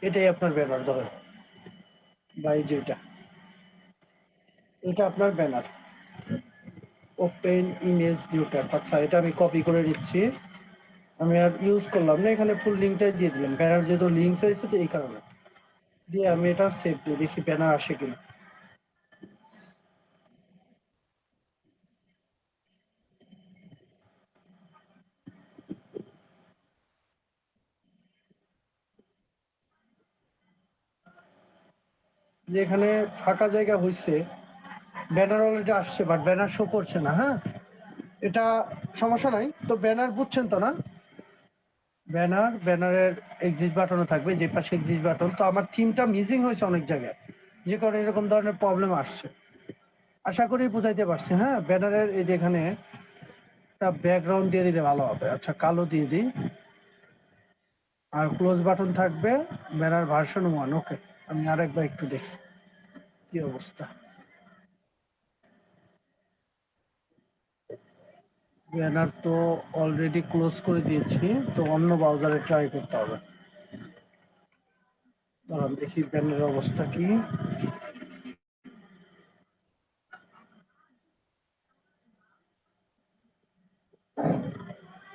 এটাই আপনার ব্যানার ধরেন, বা এই যে এটা আপনার banner. Open image new tab. আচ্ছা, এটা আমি কপি করে নিচ্ছি। আমি আর ইউজ করলাম না, এখানে ফুল লিঙ্কটাই দিয়ে দিলাম। ব্যানার যেহেতু লিঙ্ক হয়েছে, তো এই কারণে দিয়ে আমি এটা সেভ দিই, দেখি ব্যানার আসে কিনা। যে এখানে ফাঁকা জায়গা হয়েছে, ব্যানার অলরেডি আসছে, বাট ব্যানার শো করছে না। হ্যাঁ, এটা সমস্যা নাই। তো ব্যানার বুঝছেন তো না? ব্যানারের এক্সিট বাটনও থাকবে, যে পাশে এক্সিট বাটন। তো আমার থিমটা মিসিং হয়েছে অনেক জায়গায়, যে কারণে এরকম ধরনের প্রবলেম আসছে। আশা করি বুঝাইতে পারছি। হ্যাঁ, ব্যানারের এই যে এখানে একটা ব্যাকগ্রাউন্ড দিয়ে দিলে ভালো হবে। আচ্ছা, কালো দিয়ে দিই, আর ক্লোজ বাটন থাকবে। ব্যানার ভার্সন 1, ওকে। আমি আরেকবার একটু দেখি কি অবস্থা। ব্যানার তো অলরেডি ক্লোজ করে দিয়েছি, তো অন্য ব্রাউজারে ট্রাই করতে হবে। দাঁড়ান দেখি ব্যানারের অবস্থা কি।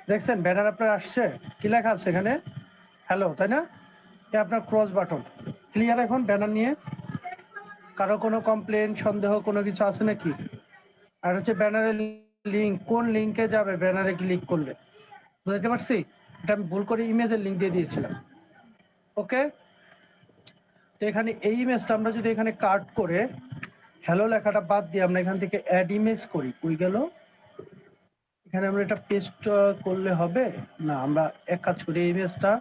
দেখছেন ব্যানার আপনার আসছে, কি লেখা আছে এখানে? হ্যালো, তাই না? এটা আপনার ক্রস বাটন। ক্লিয়ার এখন ব্যানার নিয়ে? কারো কোনো কমপ্লেন, সন্দেহ কোনো কিছু আছে নাকি? আর হচ্ছে ব্যানারের লিঙ্ক, কোন লিঙ্কে যাবে ব্যানারে ক্লিক করলে? বুঝতে পারছি? এটা আমি ভুল করে ইমেজের লিঙ্ক দিয়ে দিয়েছিলাম। ওকে, তো এখানে এই ইমেজটা আমরা যদি এখানে কাট করে হ্যালো লেখাটা বাদ দিয়ে আমরা এখান থেকে অ্যাড ইমেজ করি, কই গেল? এখানে আমরা এটা পেস্ট করলে হবে না? আমরা এক কাজ করি, এই ইমেজটা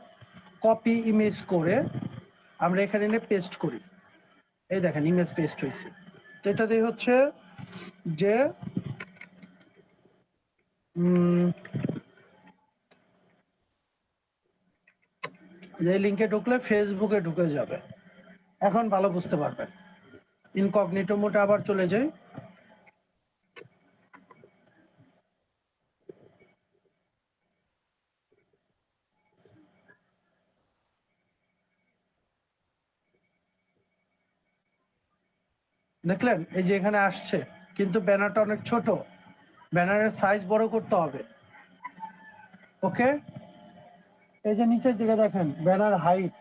কপি ইমেজ করে আমরা এখানে এনে পেস্ট করি। এই দেখেন ইমেজ পেস্ট হয়েছে। তো এটা দিয়ে হচ্ছে যে যে লিঙ্কে ঢুকলে ফেসবুকে ঢুকে যাবে। এখন ভালো বুঝতে পারবেন। ইনকগনিটো মোডে আবার চলে যাই। দেখলেন এই যে এখানে আসছে, কিন্তু ব্যানারটা অনেক ছোট, ব্যানারের সাইজ বড় করতে হবে। ওকে, এই যে নিচের দিকে দেখেন ব্যানার হাইট,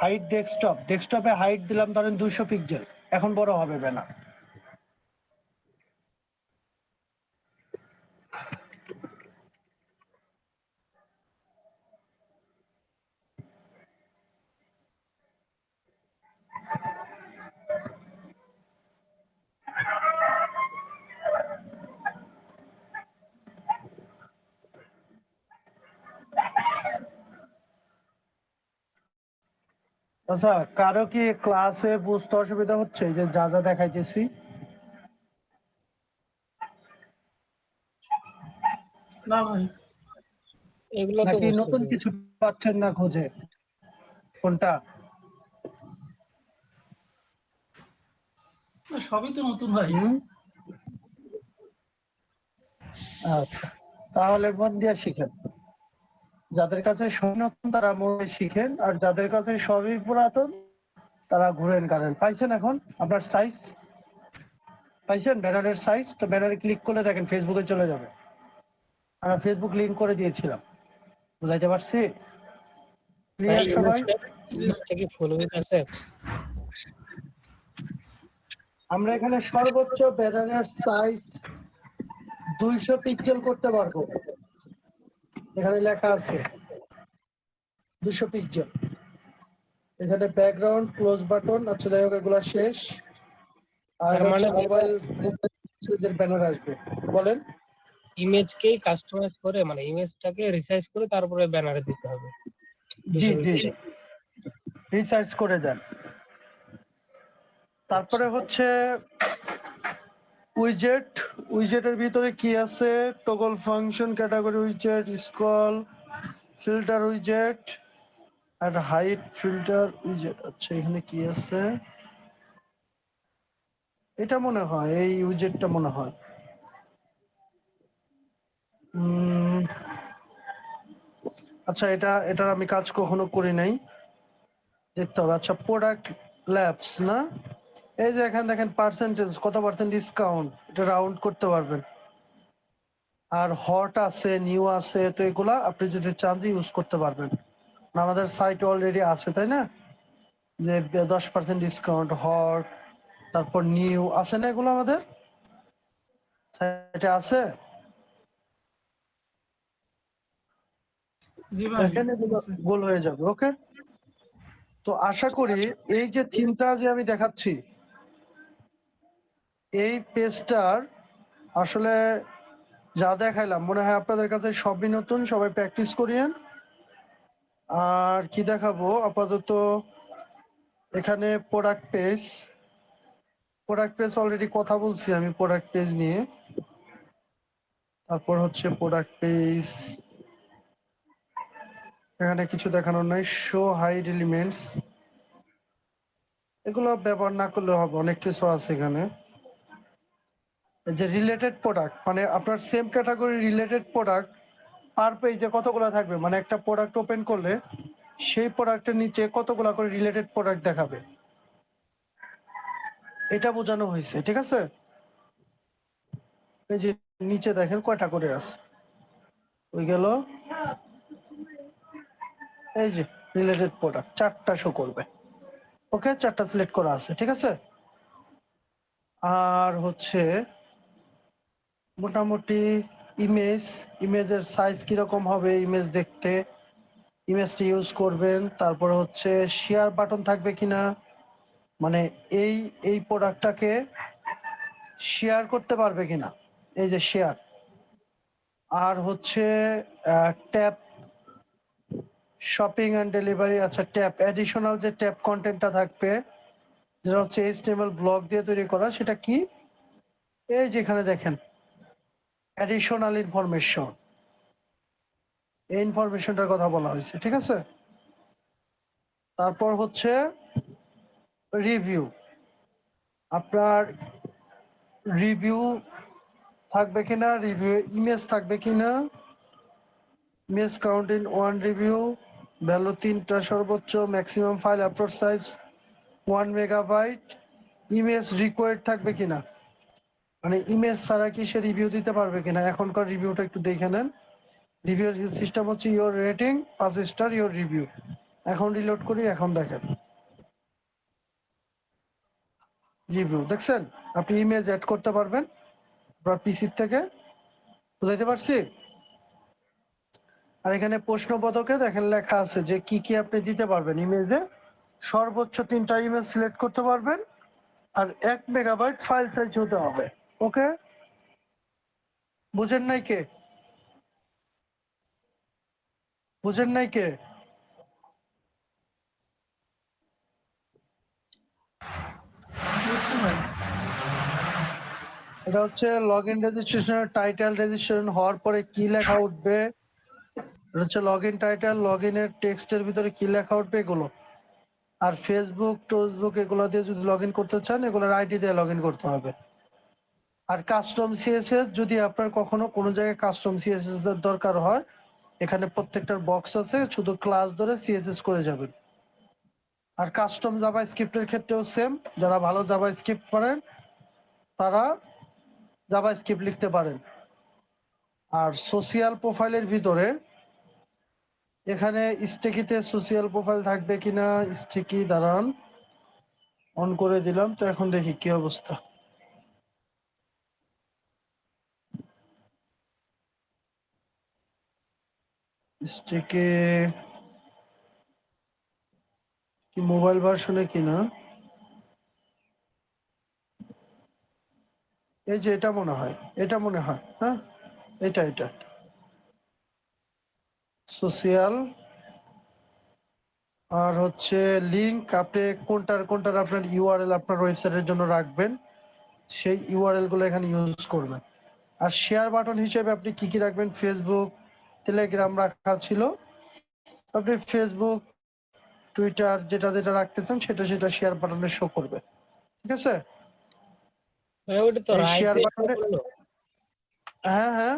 হাইট ডেস্কটপ, ডেস্কটপে হাইট দিলাম ধরেন 200 পিক্সেল, এখন বড় হবে ব্যানার। আচ্ছা, কারো কি ক্লাসে বুঝতে অসুবিধা হচ্ছে যে যা যা দেখাইতেছি? না ভাই, এগুলো তো নাকি নতুন বুঝতেছি। কিছু পাচ্ছেন না খুঁজে? কোনটা? সবই তো নতুন ভাই। আচ্ছা, তাহলে মন দিয়ে শিখেন। যাদের কাছে সবই নতুন তারা মনে শিখেন, আর যাদের কাছে সবই পুরাতন তারা ঘুরেন কারেন। পাইছেন এখন আপনার সাইজ? পাইছেন ব্যানারের সাইজ? তো ব্যানারে ক্লিক করলে দেখেন ফেসবুকে চলে যাবে। আমরা ফেসবুক লিংক করে দিয়েছিলাম। বুঝাইতে পারছি? ভাই ক্লিয়ার সবাই? ইমেজটা কি ফুল উইথ আছে? আমরা এখানে সর্বোচ্চ ব্যানারের সাইজ 200 পিক্সেল করতে পারবো। এখানে লেখা আছে 200 পিক্সেল। এখানে ব্যাকগ্রাউন্ড, ক্লোজ বাটন, আচ্ছা যাই হোক এগুলো শেষ। আর তার মানে মোবাইল ব্যানার আসবে। বলেন। ইমেজকেই কাস্টমাইজ করে, মানে ইমেজটাকে রিসাইজ করে তারপরে ব্যানারে দিতে হবে। জি 200 জি, পিক্সেল। রিসার্চ করে দেন। তারপরে হচ্ছে উইজেট, উইজেটের ভিতরে কি আছে? Toggle function, category উইজেট, scroll, filter উইজেট আর হাইট ফিল্টার উইজেট। আচ্ছা এখানে কি আছে? এটা মনে হয় এই উইজেটটা মনে হয়। আচ্ছা এটার আমি কাজ কখনো করি নাই, দেখতে হবে। আচ্ছা প্রোডাক্ট ল্যাবস না? এই যে এখানে দেখেন পার্সেন্টেজ, কত পার্সেন্ট ডিসকাউন্ট, এটা রাউন্ড করতে পারবেন। আর হট আছে, নিউ আছে, তো এগুলা আপনি যদি চান ইউজ করতে পারবেন। আমাদের সাইটে অলরেডি আছে তাই না, যে 10% ডিসকাউন্ট, হট, তারপর নিউ আছে না, এগুলো আমাদের সাইটে আছে। জি ভাই, দেখেন এগুলো আছে। গোল হয়ে যাবে। ওকে, তো আশা করি এই যে থিমটা যে আমি দেখাচ্ছি, এই পেজটার আসলে যা দেখাইলাম মনে হয় আপনাদের কাছে সবই নতুন, সবাই প্র্যাকটিস করিয়েন। আর কি দেখাবো আপাতত, এখানে product page, product page already কথা বলছি আমি প্রোডাক্ট পেজ নিয়ে। তারপর হচ্ছে প্রোডাক্ট পেজ, এখানে কিছু দেখানোর নাই। শো হাইড এলিমেন্টস, এগুলো ব্যবহার না করলে হবে, অনেক কিছু আছে এখানে। এই যে রিলেটেড প্রোডাক্ট, মানে আপনার সেম ক্যাটাগরি রিলেটেড প্রোডাক্ট পার পেজে কতগুলো থাকবে, মানে একটা প্রোডাক্ট ওপেন করলে সেই প্রোডাক্টের নিচে কতগুলো করে রিলেটেড প্রোডাক্ট দেখাবে, এটা বোঝানো হয়েছে। ঠিক আছে, এই যে নিচে দেখেন কয়টা করে আছে। ওই গেল, এই যে রিলেটেড প্রোডাক্ট 4টা শো করবে। ওকে, 4টা সিলেক্ট করা আছে, ঠিক আছে। আর হচ্ছে মোটামুটি ইমেজের সাইজ কিরকম হবে, ইমেজ দেখতে ইমেজটি ইউজ করবেন। তারপরে হচ্ছে শেয়ার বাটন থাকবে কিনা, মানে এই প্রোডাক্টটাকে শেয়ার করতে পারবে কিনা, এই যে শেয়ার। আর হচ্ছে ট্যাব শপিং অ্যান্ড ডেলিভারি, আচ্ছা ট্যাব অ্যাডিশনাল যে ট্যাব কন্টেন্টটা থাকবে যেটা হচ্ছে HTML ব্লক দিয়ে তৈরি করা, সেটা কি, এই যেখানে দেখেন অ্যাডিশনাল ইনফরমেশন, এই ইনফরমেশনটার কথা বলা হয়েছে, ঠিক আছে। তারপর হচ্ছে রিভিউ, আপনার রিভিউ থাকবে কিনা, রিভিউ ইমেজ থাকবে কিনা, image count in 1 review, value 3টা সর্বোচ্চ, maximum file upload size 1 megabyte, image required থাকবে কিনা, মানে ইমেজ ছাড়া কি সে রিভিউ দিতে পারবে কিনা। এখনকার রিভিউটা একটু দেখে নেন। রিভিউ সিস্টেম হচ্ছে your rating 5 star your review. এখন রিলোড করি, এখন দেখেন রিভিউ দেখছেন, আপনি ইমেজ অ্যাড করতে পারবেন আপনার পিসি থেকে, বুঝাইতে পারছি। আর এখানে প্রশ্নবোধকে দেখেন লেখা আছে যে কি কি আপনি দিতে পারবেন ইমেজে, সর্বোচ্চ 3টা ইমেজ সিলেক্ট করতে পারবেন, আর 1 মেগাবাইট ফাইল সাইজ হতে হবে। ওকে, বুঝেন নাই কে, বুঝেন নাই কে? বুঝছি ভাই। এটা হচ্ছে লগ ইন রেজিস্ট্রেশনের টাইটেল, রেজিস্ট্রেশন হওয়ার পরে কি লেখা উঠবে, এটা হচ্ছে লগ ইন টাইটেল, লগ ইনের টেক্সটের ভিতরে কি লেখা উঠবে এগুলো। আর ফেসবুক টোসবুক এগুলো দিয়ে যদি লগ ইন করতে চান, এগুলোর আইডি দিয়ে লগ ইন করতে হবে। আর কাস্টম সিএসএস, যদি আপনার কখনো কোনো জায়গায় কাস্টম সিএসএস এর দরকার হয়, এখানে প্রত্যেকটার বক্স আছে, শুধু ক্লাস ধরে সিএসএস করে যাবেন। আর কাস্টম জাভা স্ক্রিপ্টের ক্ষেত্রেও সেম, যারা ভালো জাভা স্ক্রিপ্ট পারেন তারা জাভা স্ক্রিপ্ট লিখতে পারেন। আর সোশিয়াল প্রোফাইলের ভিতরে এখানে স্টিকিতে সোশিয়াল প্রোফাইল থাকবে কিনা, স্টিকি দাঁড়ান অন করে দিলাম, তো এখন দেখি কি অবস্থা। স্টিকে কি মোবাইল ভার্সনে কিনা, এই যে এটা মনে হয়, এটা মনে হয়, হ্যাঁ এটা সোশিয়াল। আর হচ্ছে লিংক, আপনি কোনটার আপনার ইউআরএল আপনার ওয়েবসাইটের জন্য রাখবেন, সেই ইউআরএল গুলো এখানে ইউজ করবেন। আর শেয়ার বাটন হিসেবে আপনি কি কি রাখবেন, ফেসবুক টেলিগ্রাম রাখা ছিল, আপনি ফেসবুক টুইটার যেটা যেটা রাখতে চান সেটা শেয়ার বাটনে শো করবে, ঠিক আছে। ওটা তো এই শেয়ার রাইটে শো বাটনে, করলো, হ্যাঁ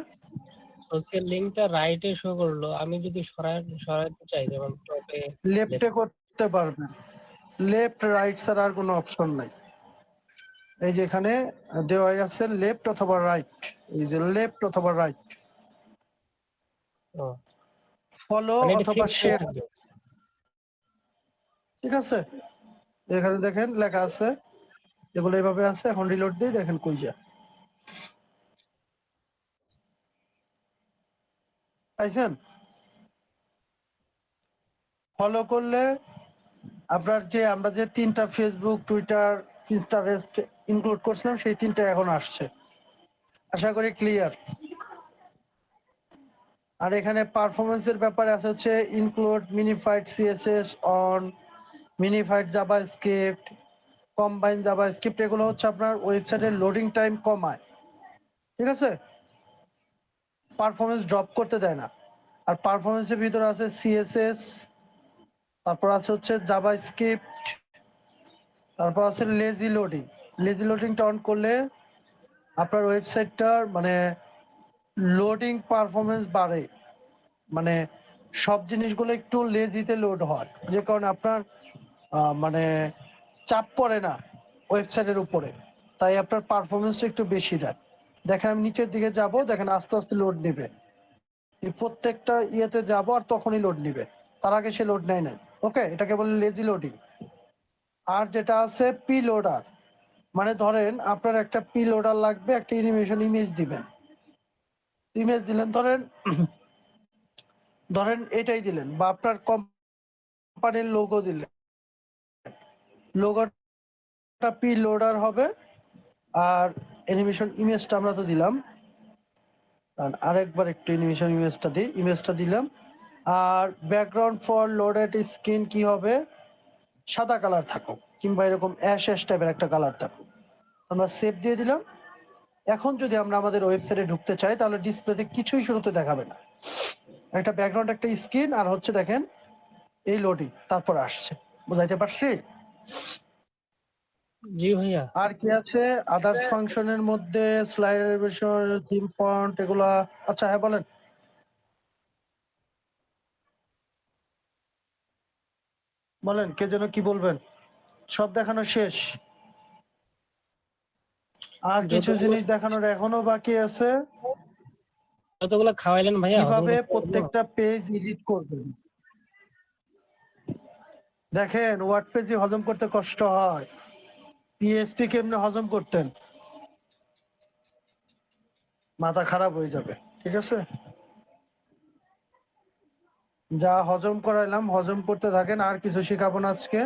সোশ্যাল লিংকটা রাইটে শো করলো। আমি যদি সরাইতে চাই, যেমন টপে লেফটে করতে পারবেন, লেফট রাইট ছাড়া আর কোনো অপশন নাই। এই যে এখানে দেওয়া আছে লেফট অথবা রাইট, এই যে লেফট অথবা রাইট, ফলো মানে এটা অথবা ফিক্স শেয়ার, থাকবে। ঠিক আছে। এখানে দেখেন লেখা আছে, এগুলো এইভাবে আছে। এখন রিলোড দিই, দেখেন কই যায়, পাইছেন। ফলো করলে আপনার যে আমরা যে 3টা ফেসবুক টুইটার ইনস্টারেস্ট ইনক্লুড করছিলাম, সেই 3টা এখন আসছে, আশা করি ক্লিয়ার। আর এখানে পারফরমেন্সের ব্যাপারে আছে হচ্ছে include minified CSS on, minified JavaScript, combine JavaScript, এগুলো হচ্ছে আপনার ওয়েবসাইটের লোডিং টাইম কমায়, ঠিক আছে, পারফরমেন্স ড্রপ করতে দেয় না। আর পারফরমেন্সের ভিতরে আছে সিএসএস, তারপর আছে হচ্ছে জাভাস্ক্রিপ্ট, তারপর আছে লেজি লোডিং। লেজি লোডিংটা অন করলে আপনার ওয়েবসাইটটার মানে লোডিং পারফরমেন্স বাড়ে, মানে সব জিনিসগুলো একটু লেজিতে লোড হয়, যে কারণে আপনার মানে চাপ পড়ে না ওয়েবসাইটের উপরে, তাই আপনার পারফরমেন্সটা একটু বেশি দেয়। দেখেন আমি নিচের দিকে যাব, দেখেন আস্তে আস্তে লোড নেবে, এই প্রত্যেকটা ইয়েতে যাব আর তখনই লোড নিবে, তার আগে সে লোড নেয় নাই। ওকে, এটাকে বলে লেজি লোডিং। আর যেটা আছে পি লোডার, মানে ধরেন আপনার একটা পি লোডার লাগবে, একটা অ্যানিমেশন ইমেজ দিবেন, ইমেজ দিলেন, ধরেন ধরেন এটাই দিলেন, বা আপনার কোম্পানির লোগো দিলেন, লোগোটা পি লোডার হবে। আর অ্যানিমেশন ইমেজটা আমরা তো দিলাম, আর আরেকবার একটু অ্যানিমেশন ইমেজটা দিই, ইমেজটা দিলাম। আর ব্যাকগ্রাউন্ড ফর লোডেড স্ক্রিন কি হবে, সাদা কালার থাকুক, কিংবা এরকম অ্যাশ অ্যাশ টাইপের একটা কালার থাকুক। আমরা সেভ দিয়ে দিলাম। এখন যদি আমরা আমাদের ওয়েবসাইটে ঢুকতে চাই, তাহলে ডিসপ্লেতে কিছুই শুরুতে দেখাবে না, একটা ব্যাকগ্রাউন্ড, একটা স্ক্রিন, আর হচ্ছে দেখেন এই লোডিং, তারপর আসছে। বুঝাইতে পারছি? জি ভাইয়া। আর কি আছে আদার্স ফাংশনের মধ্যে? স্লাইডার বিষয়, থিম ফন্ট, এগুলা। আচ্ছা হ্যাঁ বলেন, বলেন কে যেন কি বলবেন? সব দেখানো শেষ? আর কিছু যতগুলো জিনিস দেখানোর এখনো বাকি আছে। যতগুলো খাওয়াইলেন ভাইয়া হজম কিভাবে করতে পারবো? প্রত্যেকটা পেজ এডিট করবেন। দেখেন ওয়ার্ড পেজই হজম করতে কষ্ট হয়, পিএসপি কেমনে হজম করতেন, মাথা খারাপ হয়ে যাবে। ঠিক আছে, যা হজম করাইলাম হজম করতে থাকেন, আর কিছু শেখাবো না আজকে।